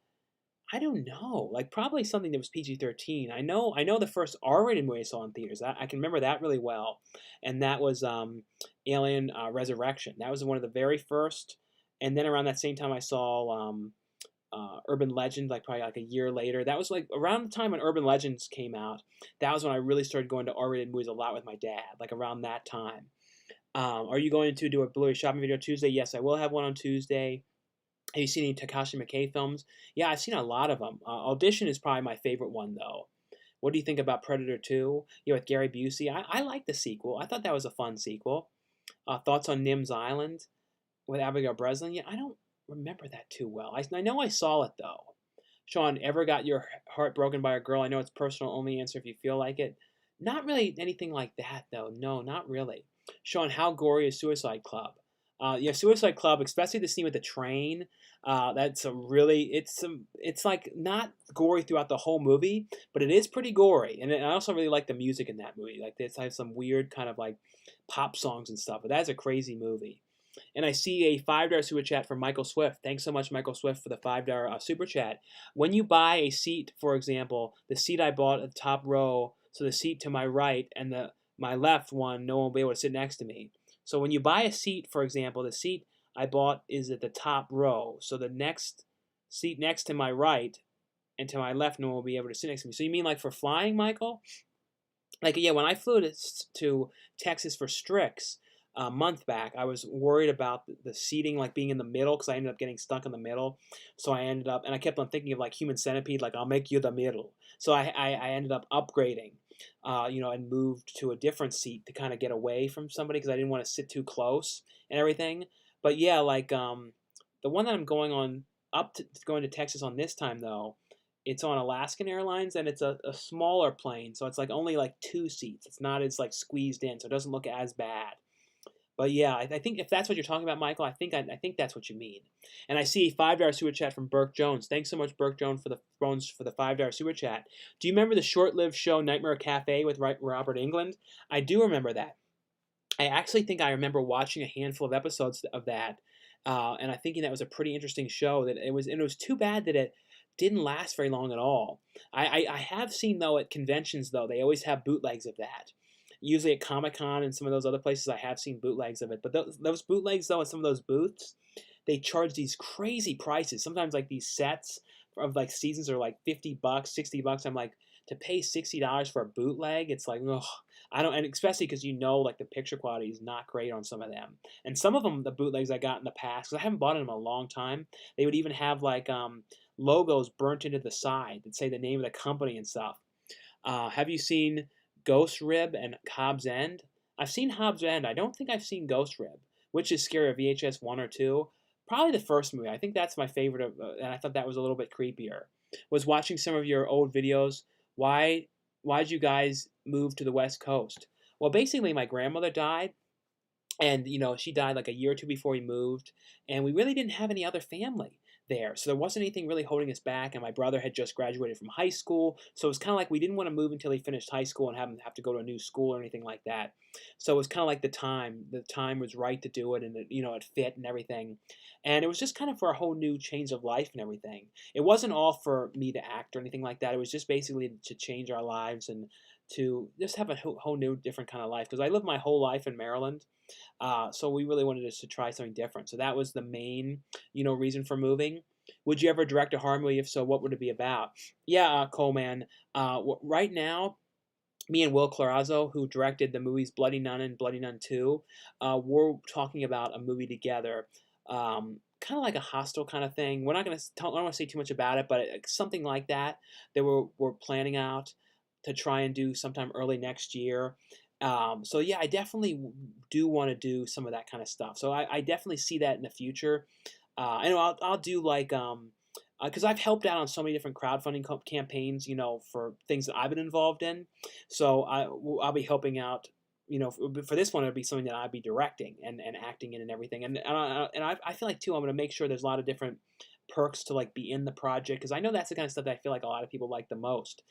I don't know. Like probably something that was PG-13. I know the first R-rated movie I saw in theaters. I can remember that really well, and that was Alien Resurrection. That was one of the very first. And then around that same time, I saw Urban Legend, like probably like a year later. That was like around the time when Urban Legends came out. That was when I really started going to R-rated movies a lot with my dad, like around that time. Are you going to do a Blu-ray shopping video Tuesday? Yes, I will have one on Tuesday. Have you seen any Takashi Miike films? Yeah, I've seen a lot of them. Audition is probably my favorite one, though. What do you think about Predator 2? With Gary Busey. I like the sequel. I thought that was a fun sequel. Thoughts on Nim's Island with Abigail Breslin? Yeah, I don't remember that too well. I know I saw it, though. Sean, ever got your heart broken by a girl? I know it's personal only. Answer if you feel like it. Not really anything like that, though. No, not really. showing how gory is Suicide Club. Yeah, Suicide Club, especially the scene with the train. That's a really it's like not gory throughout the whole movie, but it is pretty gory. And I also really like the music in that movie. Like this has some weird kind of like pop songs and stuff. But that's a crazy movie. And I see a $5 super chat from Michael Swift. Thanks so much, Michael Swift, for the $5 super chat. When you buy a seat, for example, the seat I bought at the top row, so the seat to my right and my left one, no one will be able to sit next to me. So when you buy a seat, for example, the seat I bought is at the top row, so the next seat next to my right and to my left, no one will be able to sit next to me. So you mean like for flying, Michael? Like, yeah, when I flew to Texas for Strix a month back, I was worried about the seating, like being in the middle, because I ended up getting stuck in the middle. So I ended up, and I kept on thinking of like Human Centipede, like I'll make you the middle. So I ended up upgrading, and moved to a different seat to kind of get away from somebody because I didn't want to sit too close and everything. But yeah, like the one that I'm going to Texas on this time though, it's on Alaskan Airlines, and it's a smaller plane, so it's like only like 2 seats. It's not as like squeezed in, so it doesn't look as bad. But yeah, I think if that's what you're talking about, Michael, I think that's what you mean. And I see a $5 super chat from Burke Jones. Thanks so much, Burke Jones, for the $5 super chat. Do you remember the short-lived show Nightmare Cafe with Robert Englund? I do remember that. I actually think I remember watching a handful of episodes of that, and I thinking that was a pretty interesting show. That it was too bad that it didn't last very long at all. I have seen though at conventions though they always have bootlegs of that. Usually at Comic Con and some of those other places I have seen bootlegs of it. But those bootlegs though at some of those booths, they charge these crazy prices. Sometimes like these sets of like seasons are like $50, $60. I'm like, to pay $60 for a bootleg, it's like, ugh. I don't, and especially because like the picture quality is not great on some of them, and some of them the bootlegs I got in the past because I haven't bought them in a long time. They would even have like logos burnt into the side that say the name of the company and stuff. Have you seen Ghost Rib and Hobbs End? I've seen Hobbs End. I don't think I've seen Ghost Rib. Which is scarier, VHS 1 or 2? Probably the first movie. I think that's my favorite, and I thought that was a little bit creepier. Was watching some of your old videos. Why'd you guys move to the West Coast? Well, basically, my grandmother died, and she died like a year or two before we moved, and we really didn't have any other family there, so there wasn't anything really holding us back. And my brother had just graduated from high school, so it was kind of like we didn't want to move until he finished high school and have to go to a new school or anything like that. So it was kind of like the time was right to do it, and it fit and everything. And it was just kind of for a whole new change of life and everything. It wasn't all for me to act or anything like that. It was just basically to change our lives and to just have a whole new different kind of life, because I lived my whole life in Maryland. So we really wanted us to try something different. So that was the main, reason for moving. Would you ever direct a horror movie? If so, what would it be about? Yeah, Coleman. Right now, me and Will Clarazzo, who directed the movies Bloody Nun and Bloody Nun 2, we're talking about a movie together. Kind of like a Hostel kind of thing. We're not going to. I don't want to say too much about it, but something like that. That we're planning out to try and do sometime early next year. So yeah, I definitely do want to do some of that kind of stuff. So I definitely see that in the future. And I'll do like because I've helped out on so many different crowdfunding campaigns, for things that I've been involved in. So I'll be helping out. For this one, it'll be something that I'd be directing and acting in and everything. And I feel like too, I'm going to make sure there's a lot of different perks to like be in the project, because I know that's the kind of stuff that I feel like a lot of people like the most.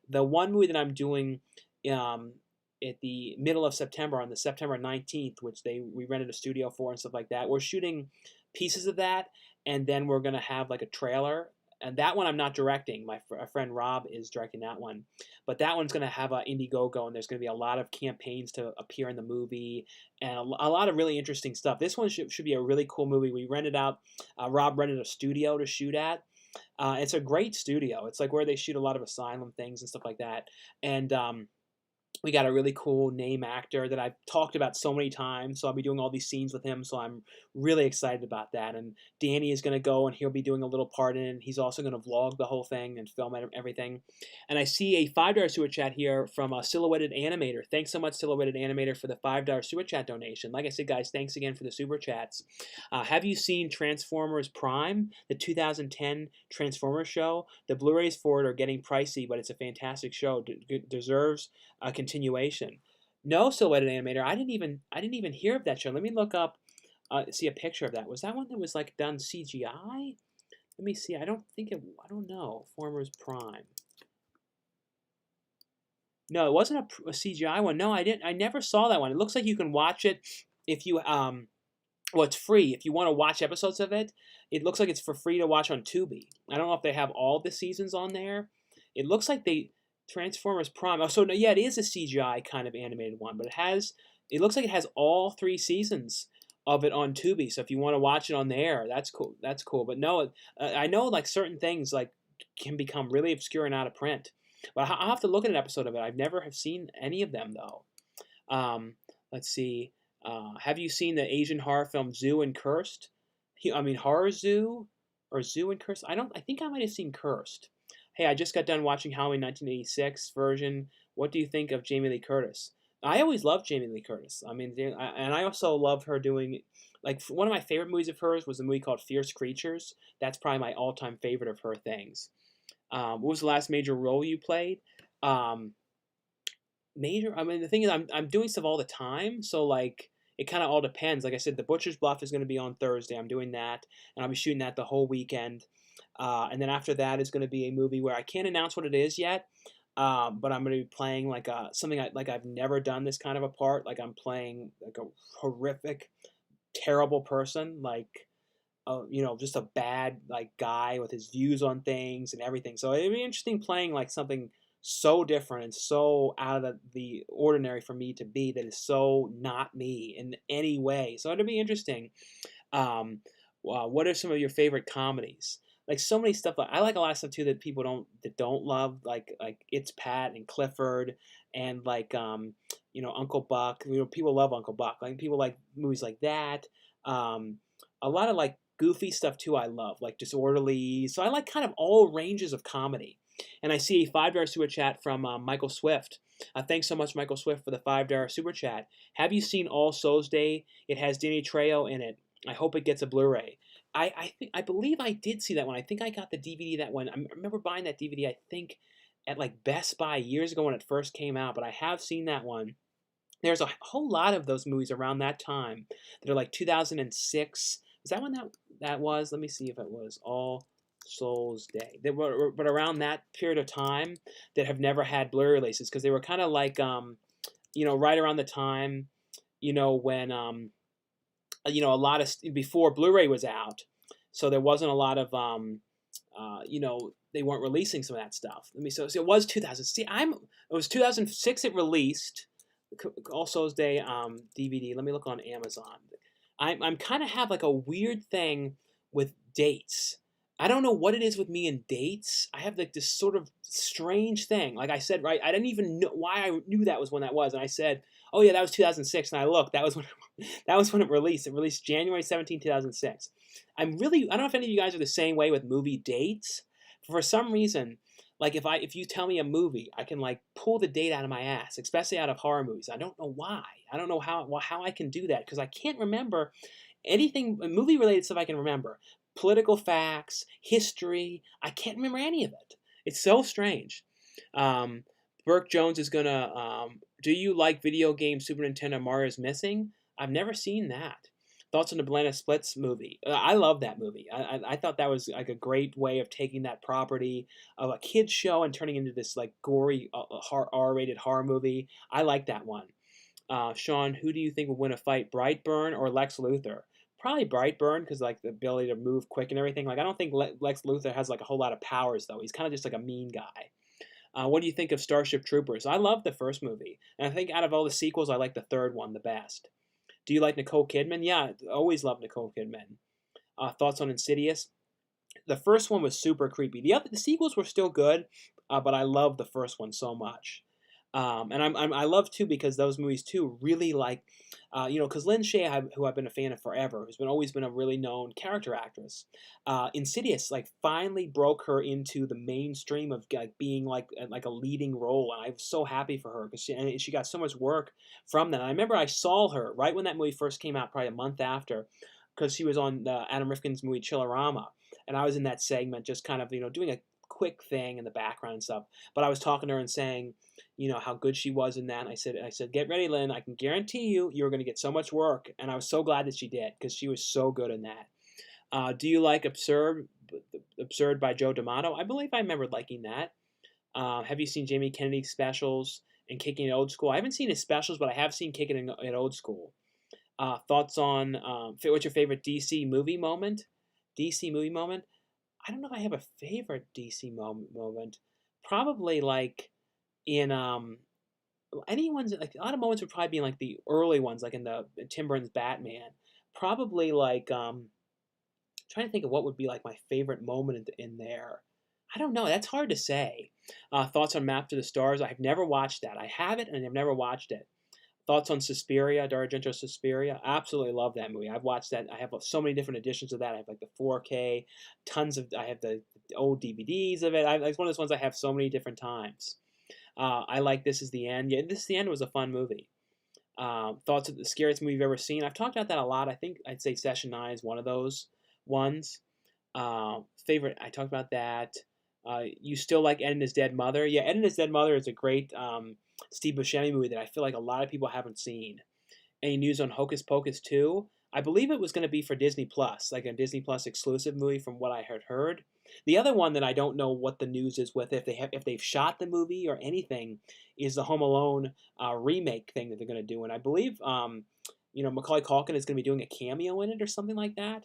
The one movie that I'm doing at the middle of September, on the September 19th, which we rented a studio for and stuff like that, we're shooting pieces of that, and then we're going to have like a trailer. And that one I'm not directing. My friend Rob is directing that one. But that one's going to have an Indiegogo, and there's going to be a lot of campaigns to appear in the movie, and a lot of really interesting stuff. This one should be a really cool movie. We rented out, Rob rented a studio to shoot at. It's a great studio. It's like where they shoot a lot of asylum things and stuff like that. And we got a really cool name actor that I've talked about so many times, so I'll be doing all these scenes with him, so I'm really excited about that. And Danny is going to go, and he'll be doing a little part in it. He's also going to vlog the whole thing and film everything. And I see a $5 super chat here from a Silhouetted Animator. Thanks so much, Silhouetted Animator, for the $5 super chat donation. Like I said, guys, thanks again for the super chats. Have you seen Transformers Prime, the 2010 Transformers show? The Blu-rays for it are getting pricey, but it's a fantastic show. Deserves a continuation. No Silhouetted Animator. I didn't even hear of that show. Let me look up, see a picture of that. Was that one that was like done CGI? Let me see. I don't think it. I don't know. Formers Prime. No, it wasn't a CGI one. No, I didn't. I never saw that one. It looks like you can watch it if you well, it's free. If you want to watch episodes of it, it looks like it's for free to watch on Tubi. I don't know if they have all the seasons on there. It looks like they Transformers Prime. Oh, so no, yeah, it is a CGI kind of animated one, but it has. It looks like it has all 3 seasons of it on Tubi. So if you want to watch it on there, that's cool. That's cool. But no, I know like certain things like can become really obscure and out of print. But I'll have to look at an episode of it. I've never have seen any of them though. Let's see. Have you seen the Asian horror film Zoo and Cursed? I mean Horror Zoo or Zoo and Cursed? I don't. I think I might have seen Cursed. Hey, I just got done watching Halloween 1986 version. What do you think of Jamie Lee Curtis? I always loved Jamie Lee Curtis. I mean, and I also love her doing like one of my favorite movies of hers was a movie called Fierce Creatures. That's probably my all-time favorite of her things. What was the last major role you played? Um, Major. I mean, the thing is, I'm doing stuff all the time, so like it kind of all depends. Like I said, The Butcher's Bluff is going to be on Thursday. I'm doing that, and I'll be shooting that the whole weekend. And then after that is going to be a movie where I can't announce what it is yet, but I'm going to be playing like something like I've never done this kind of a part. Like I'm playing like a horrific, terrible person, like just a bad like guy with his views on things and everything. So it'd be interesting playing like something so different and so out of the ordinary for me to be that is so not me in any way. So it'd be interesting. What are some of your favorite comedies? Like so many stuff. I like a lot of stuff too that people don't love. Like It's Pat and Clifford and like Uncle Buck. People love Uncle Buck. Like people like movies like that. A lot of like goofy stuff too. I love like Disorderly. So I like kind of all ranges of comedy. And I see a $5 super chat from Michael Swift. Thanks so much, Michael Swift, for the $5 super chat. Have you seen All Souls Day? It has Danny Trejo in it. I hope it gets a Blu-ray. I believe I did see that one. I think I got the DVD that one. I remember buying that DVD. I think at like Best Buy years ago when it first came out. But I have seen that one. There's a whole lot of those movies around that time that are like 2006. Is that when that was? Let me see if it was All Souls Day. But around that period of time that have never had Blu-ray releases because they were kind of like right around the time when a lot of before Blu-ray was out, so there wasn't a lot of they weren't releasing some of that stuff. So it was 2000. It was 2006 it released All Souls Day DVD. Let me look on Amazon. I'm kind of have like a weird thing with dates. I don't know what it is with me and dates. I have like this sort of strange thing. Like I said, right? I didn't even know why I knew that was when that was, and I said, "Oh yeah, that was 2006." And I looked, that was when that was when it released. It released January 17, 2006. I don't know if any of you guys are the same way with movie dates. For some reason, like if you tell me a movie, I can like pull the date out of my ass, especially out of horror movies. I don't know why. I don't know how I can do that because I can't remember anything movie related stuff I can remember. Political facts, history. I can't remember any of it. It's so strange. Burke Jones is gonna. Do you like video game Super Nintendo Mario's Missing? I've never seen that. Thoughts on the Banana Splits movie? I love that movie. I thought that was like a great way of taking that property of a kids show and turning into this like gory R-rated horror movie. I like that one. Sean, who do you think will win a fight, Brightburn or Lex Luthor? Probably Brightburn because like the ability to move quick and everything. Like I don't think Lex Luthor has like a whole lot of powers though. He's kind of just like a mean guy. What do you think of Starship Troopers? I love the first movie, and I think out of all the sequels, I like the third one the best. Do you like Nicole Kidman? Yeah, always love Nicole Kidman. Thoughts on Insidious? The first one was super creepy. The sequels were still good, but I love the first one so much. And I love too because those movies too really like, because Lynn Shay, who I've been a fan of forever, who's always been a really known character actress. Insidious like finally broke her into the mainstream of like being like a leading role, and I'm so happy for her because she got so much work from that. And I remember I saw her right when that movie first came out, probably a month after, because she was on Adam Rifkin's movie Chillerama, and I was in that segment just kind of doing a quick thing in the background and stuff. But I was talking to her and saying, how good she was in that. And I said, get ready, Lynn. I can guarantee you're going to get so much work. And I was so glad that she did because she was so good in that. Do you like Absurd by Joe D'Amato? I believe I remember liking that. Have you seen Jamie Kennedy's specials and Kicking It Old School? I haven't seen his specials, but I have seen Kicking It Old School. Thoughts on what's your favorite DC movie moment? DC movie moment? I don't know if I have a favorite DC moment. Probably like in anyone's like a lot of moments would probably be in like the early ones, like in the Tim Burton's Batman. Probably like trying to think of what would be like my favorite moment in there. I don't know. That's hard to say. Thoughts on Map to the Stars? I've never watched that. I have it and I've never watched it. Thoughts on Suspiria, Daria Argento's Suspiria? Absolutely love that movie. I've watched that. I have so many different editions of that. I have like the 4K, I have the old DVDs of it. It's one of those ones I have so many different times. I like This Is the End. Yeah, This Is the End was a fun movie. Thoughts of the scariest movie you've ever seen? I've talked about that a lot. I think I'd say Session 9 is one of those ones. Favorite, I talked about that. You still like Ed and His Dead Mother? Yeah, Ed and His Dead Mother is a great Steve Buscemi movie that I feel like a lot of people haven't seen. Any news on Hocus Pocus 2? I believe it was going to be for Disney Plus, like a Disney Plus exclusive movie from what I had heard. The other one that I don't know what the news is with, if they've shot the movie or anything, is the Home Alone remake thing that they're going to do. And I believe Macaulay Culkin is going to be doing a cameo in it or something like that.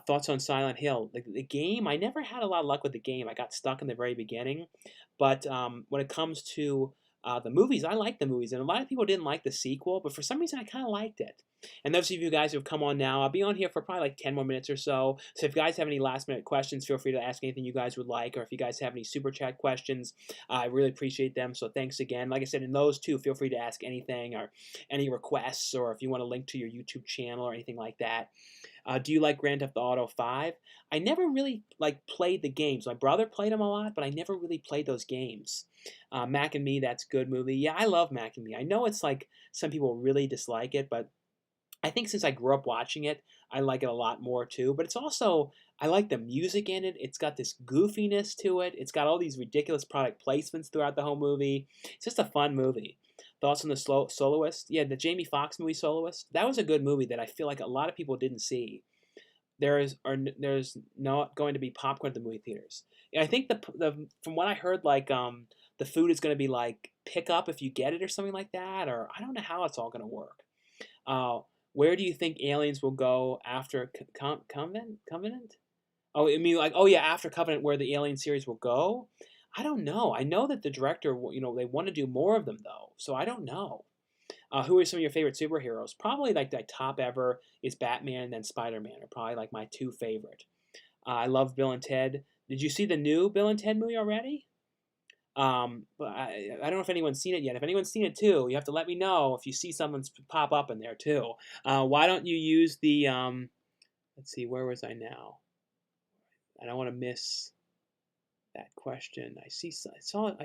Thoughts on Silent Hill? The game, I never had a lot of luck with the game. I got stuck in the very beginning. But when it comes to the movies, I like the movies. And a lot of people didn't like the sequel, but for some reason I kind of liked it. And those of you guys who have come on now, I'll be on here for probably like 10 more minutes or so. So if you guys have any last minute questions, feel free to ask anything you guys would like. Or if you guys have any super chat questions, I really appreciate them. So thanks again. Like I said, in those two, feel free to ask anything or any requests, or if you want to link to your YouTube channel or anything like that. Do you like Grand Theft Auto 5? I never really played the games. My brother played them a lot, but I never really played those games. Mac and Me, that's a good movie. Yeah, I love Mac and Me. I know it's like some people really dislike it, but I think since I grew up watching it, I like it a lot more too. But it's also, I like the music in it. It's got this goofiness to it. It's got all these ridiculous product placements throughout the whole movie. It's just a fun movie. Thoughts on the Soloist? Yeah, the Jamie Foxx movie Soloist. That was a good movie that I feel like a lot of people didn't see. There's not going to be popcorn at the movie theaters. Yeah, I think the from what I heard, the food is going to be like pick up if you get it or something like that, or I don't know how it's all going to work. Where do you think aliens will go after Covenant? Oh, I mean, like, oh yeah, after Covenant, where the Alien series will go? I don't know. I know that the director, they want to do more of them though, so I don't know. Who are some of your favorite superheroes? Probably like the top ever is Batman and then Spider-Man are probably like my two favorite. I love Bill and Ted. Did you see the new Bill and Ted movie already? But I don't know if anyone's seen it yet. If anyone's seen it too, you have to let me know if you see someone pop up in there too. Why don't you use the let's see, where was I now? I don't want to miss that question. I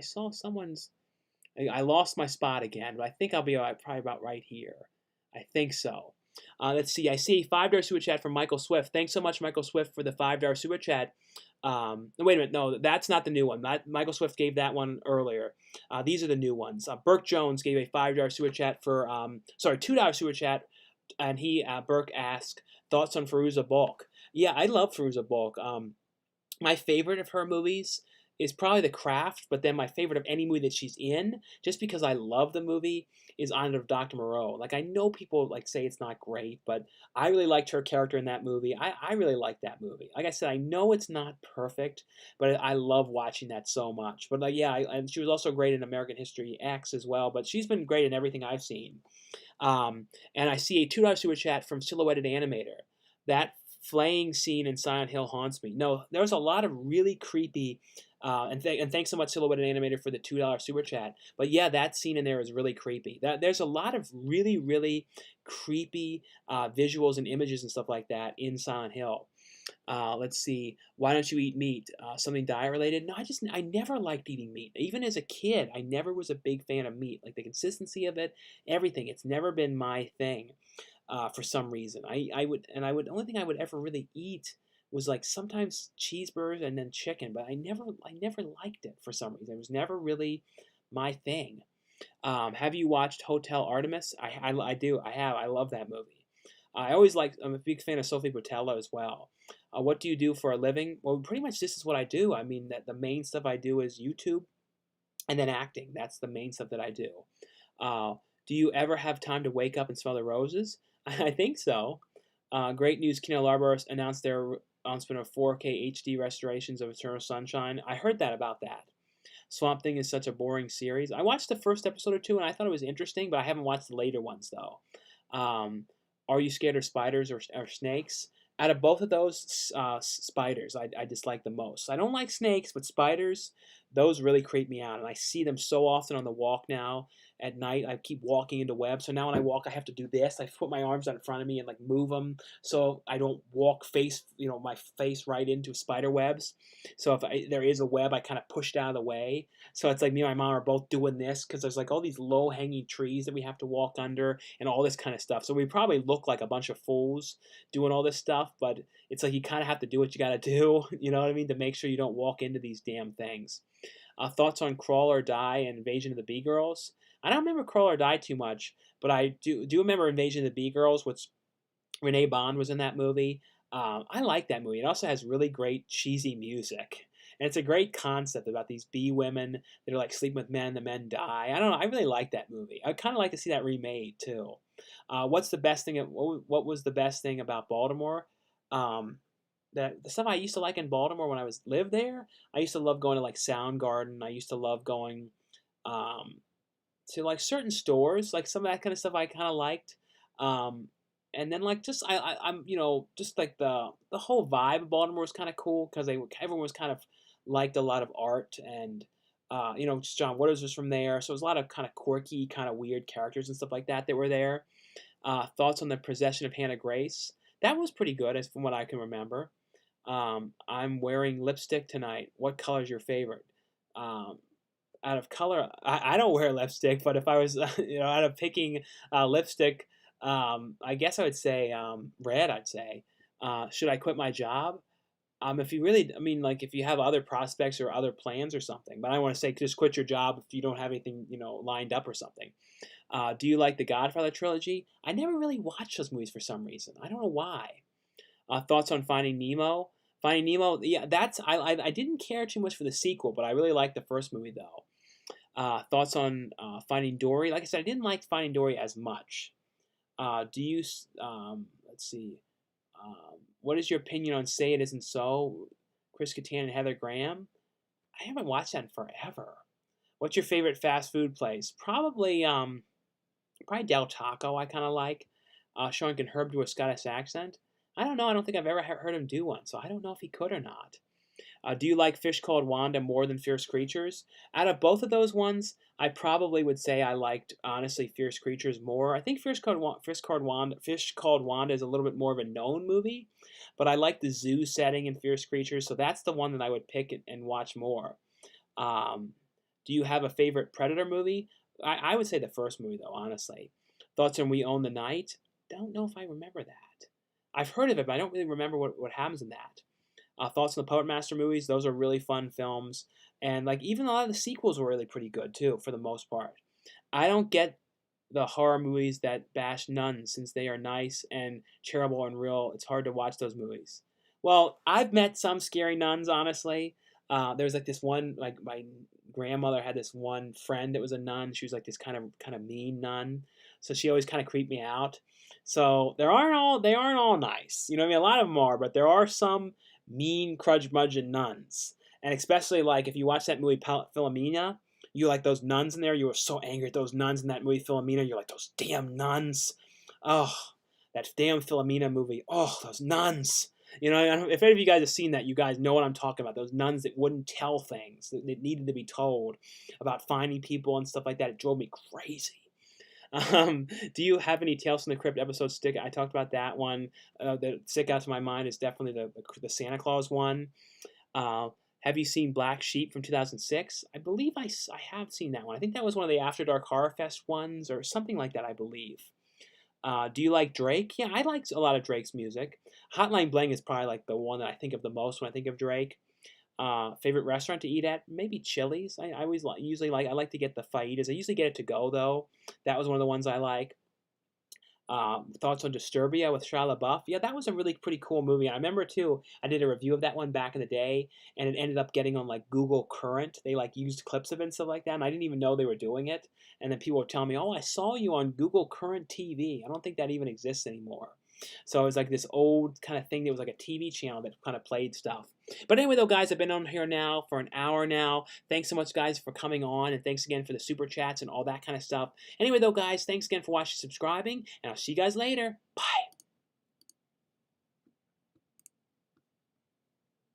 saw someone's. I lost my spot again, but I think I'll be probably about right here. I think so. Let's see. I see a $5 super chat from Michael Swift. Thanks so much, Michael Swift, for the $5 super chat. Wait a minute. No, that's not the new one. Michael Swift gave that one earlier. These are the new ones. Burke Jones gave a $5 super chat for, $2 super chat. And Burke asked, thoughts on Fairuza Balk? Yeah, I love Fairuza Balk. My favorite of her movies is probably The Craft, but then my favorite of any movie that she's in, just because I love the movie, is Honor of Dr. Moreau. Like, I know people say it's not great, but I really liked her character in that movie. I really like that movie. Like I said, I know it's not perfect, but I love watching that so much. But and she was also great in American History X as well, but she's been great in everything I've seen. And I see a $2 super chat from Silhouetted Animator. That flaying scene in Silent Hill haunts me. No, there's a lot of really creepy, and thanks so much, Silhouetted Animator, for the $2 super chat. But yeah, that scene in there is really creepy. There's a lot of really, really creepy visuals and images and stuff like that in Silent Hill. Let's see. Why don't you eat meat? Something diet related? No, I never liked eating meat. Even as a kid, I never was a big fan of meat. Like the consistency of it, everything. It's never been my thing. For some reason, the only thing I would ever really eat was like sometimes cheeseburgers and then chicken, but I never liked it for some reason. It was never really my thing. Have you watched Hotel Artemis? I do. I have. I love that movie. I'm a big fan of Sophie Botella as well. What do you do for a living? Well, pretty much this is what I do. I mean, that the main stuff I do is YouTube and then acting. That's the main stuff that I do. Uh, do you ever have time to wake up and smell the roses? I think so. Great news, Kino Lorber announced their announcement of 4K HD restorations of Eternal Sunshine. I heard that about that. Swamp Thing is such a boring series. I watched the first episode or two and I thought it was interesting, but I haven't watched the later ones though. Um, are you scared of spiders or snakes? Out of both of those, spiders I dislike the most. I don't like snakes, but spiders, those really creep me out. And I see them so often on the walk now at night. I keep walking into webs. So now when I walk, I have to do this. I put my arms out in front of me and like move them so I don't walk my face right into spider webs. So if there is a web, I kind of push it out of the way. So it's like me and my mom are both doing this because there's like all these low hanging trees that we have to walk under and all this kind of stuff. So we probably look like a bunch of fools doing all this stuff, but it's like you kind of have to do what you got to do, you know what I mean, to make sure you don't walk into these damn things. Thoughts on Crawl or Die and Invasion of the Bee Girls? I don't remember Crawl or Die too much, but I do remember Invasion of the Bee Girls, which Renee Bond was in that movie. I like that movie. It also has really great cheesy music. And it's a great concept about these bee women that are like sleeping with men, the men die. I don't know. I really like that movie. I'd kind of like to see that remade too. What's the best thing? What was the best thing about Baltimore? Um, the stuff I used to like in Baltimore when I lived there. I used to love going to like Soundgarden. I used to love going um, to like certain stores, like some of that kind of stuff I kind of liked. Um, and then like just I'm just like the whole vibe of Baltimore was kind of cool because everyone was kind of liked a lot of art and just John Waters was from there, so it was a lot of kind of quirky, kind of weird characters and stuff like that were there. Thoughts on the Possession of Hannah Grace? That was pretty good, as from what I can remember. I'm wearing lipstick tonight. What color is your favorite? Um, Out of color, I don't wear lipstick, but if I was, out of picking lipstick, I guess I would say red. I'd say, should I quit my job? If you really, I mean, like if you have other prospects or other plans or something, but I don't want to say just quit your job if you don't have anything, lined up or something. Do you like the Godfather trilogy? I never really watched those movies for some reason. I don't know why. Thoughts on Finding Nemo? Finding Nemo, yeah, I didn't care too much for the sequel, but I really liked the first movie though. Thoughts on Finding Dory? Like I said, I didn't like Finding Dory as much. Do you? Let's see. What is your opinion on Say It Isn't So? Chris Kattan and Heather Graham. I haven't watched that in forever. What's your favorite fast food place? Probably Del Taco. I kind of like. Sean, can Herb do a Scottish accent? I don't know. I don't think I've ever heard him do one, so I don't know if he could or not. Do you like Fish Called Wanda more than Fierce Creatures? Out of both of those ones, I probably would say I liked, honestly, Fierce Creatures more. I think Fish Called Wanda is a little bit more of a known movie, but I like the zoo setting in Fierce Creatures, so that's the one that I would pick and watch more. Um, do you have a favorite Predator movie? I would say the first movie, though, honestly. Thoughts on We Own the Night? Don't know if I remember that. I've heard of it, but I don't really remember what happens in that. Thoughts on the Puppet Master movies? Those are really fun films, and like even a lot of the sequels were really pretty good too, for the most part. I don't get the horror movies that bash nuns since they are nice and charitable and real. It's hard to watch those movies. Well, I've met some scary nuns, honestly. There's like this one, like my grandmother had this one friend that was a nun. She was like this kind of mean nun, so she always kind of creeped me out. So they aren't all nice. You know what I mean? A lot of them are, but there are some mean, curmudgeon nuns. And especially like if you watch that movie Philomena, you like those nuns in there. You were so angry at those nuns in that movie Philomena. You're like, those damn nuns. Oh, that damn Philomena movie. Oh, those nuns. If any of you guys have seen that, you guys know what I'm talking about. Those nuns that wouldn't tell things that needed to be told about finding people and stuff like that. It drove me crazy. Do you have any Tales from the Crypt episodes stick? I talked about that one. That stick out to my mind is definitely the Santa Claus one. Have you seen Black Sheep from 2006? I believe I have seen that one. I think that was one of the After Dark Horror Fest ones or something like that, I believe. Do you like Drake? Yeah, I like a lot of Drake's music. Hotline Bling is probably like the one that I think of the most when I think of Drake. Favorite restaurant to eat at? Maybe Chili's. I always usually like I like to get the fajitas. I usually get it to go though. That was one of the ones I like. Thoughts on Disturbia with Shia LaBeouf? Yeah, that was a really pretty cool movie. I remember too. I did a review of that one back in the day, and it ended up getting on like Google Current. They like used clips of it and stuff like that, and I didn't even know they were doing it. And then people were telling me, "Oh, I saw you on Google Current TV." I don't think that even exists anymore. So it was like this old kind of thing that was like a TV channel that kind of played stuff. But anyway, though, guys, I've been on here now for an hour now. Thanks so much, guys, for coming on, and thanks again for the super chats and all that kind of stuff. Anyway, though, guys, thanks again for watching, subscribing, and I'll see you guys later. Bye.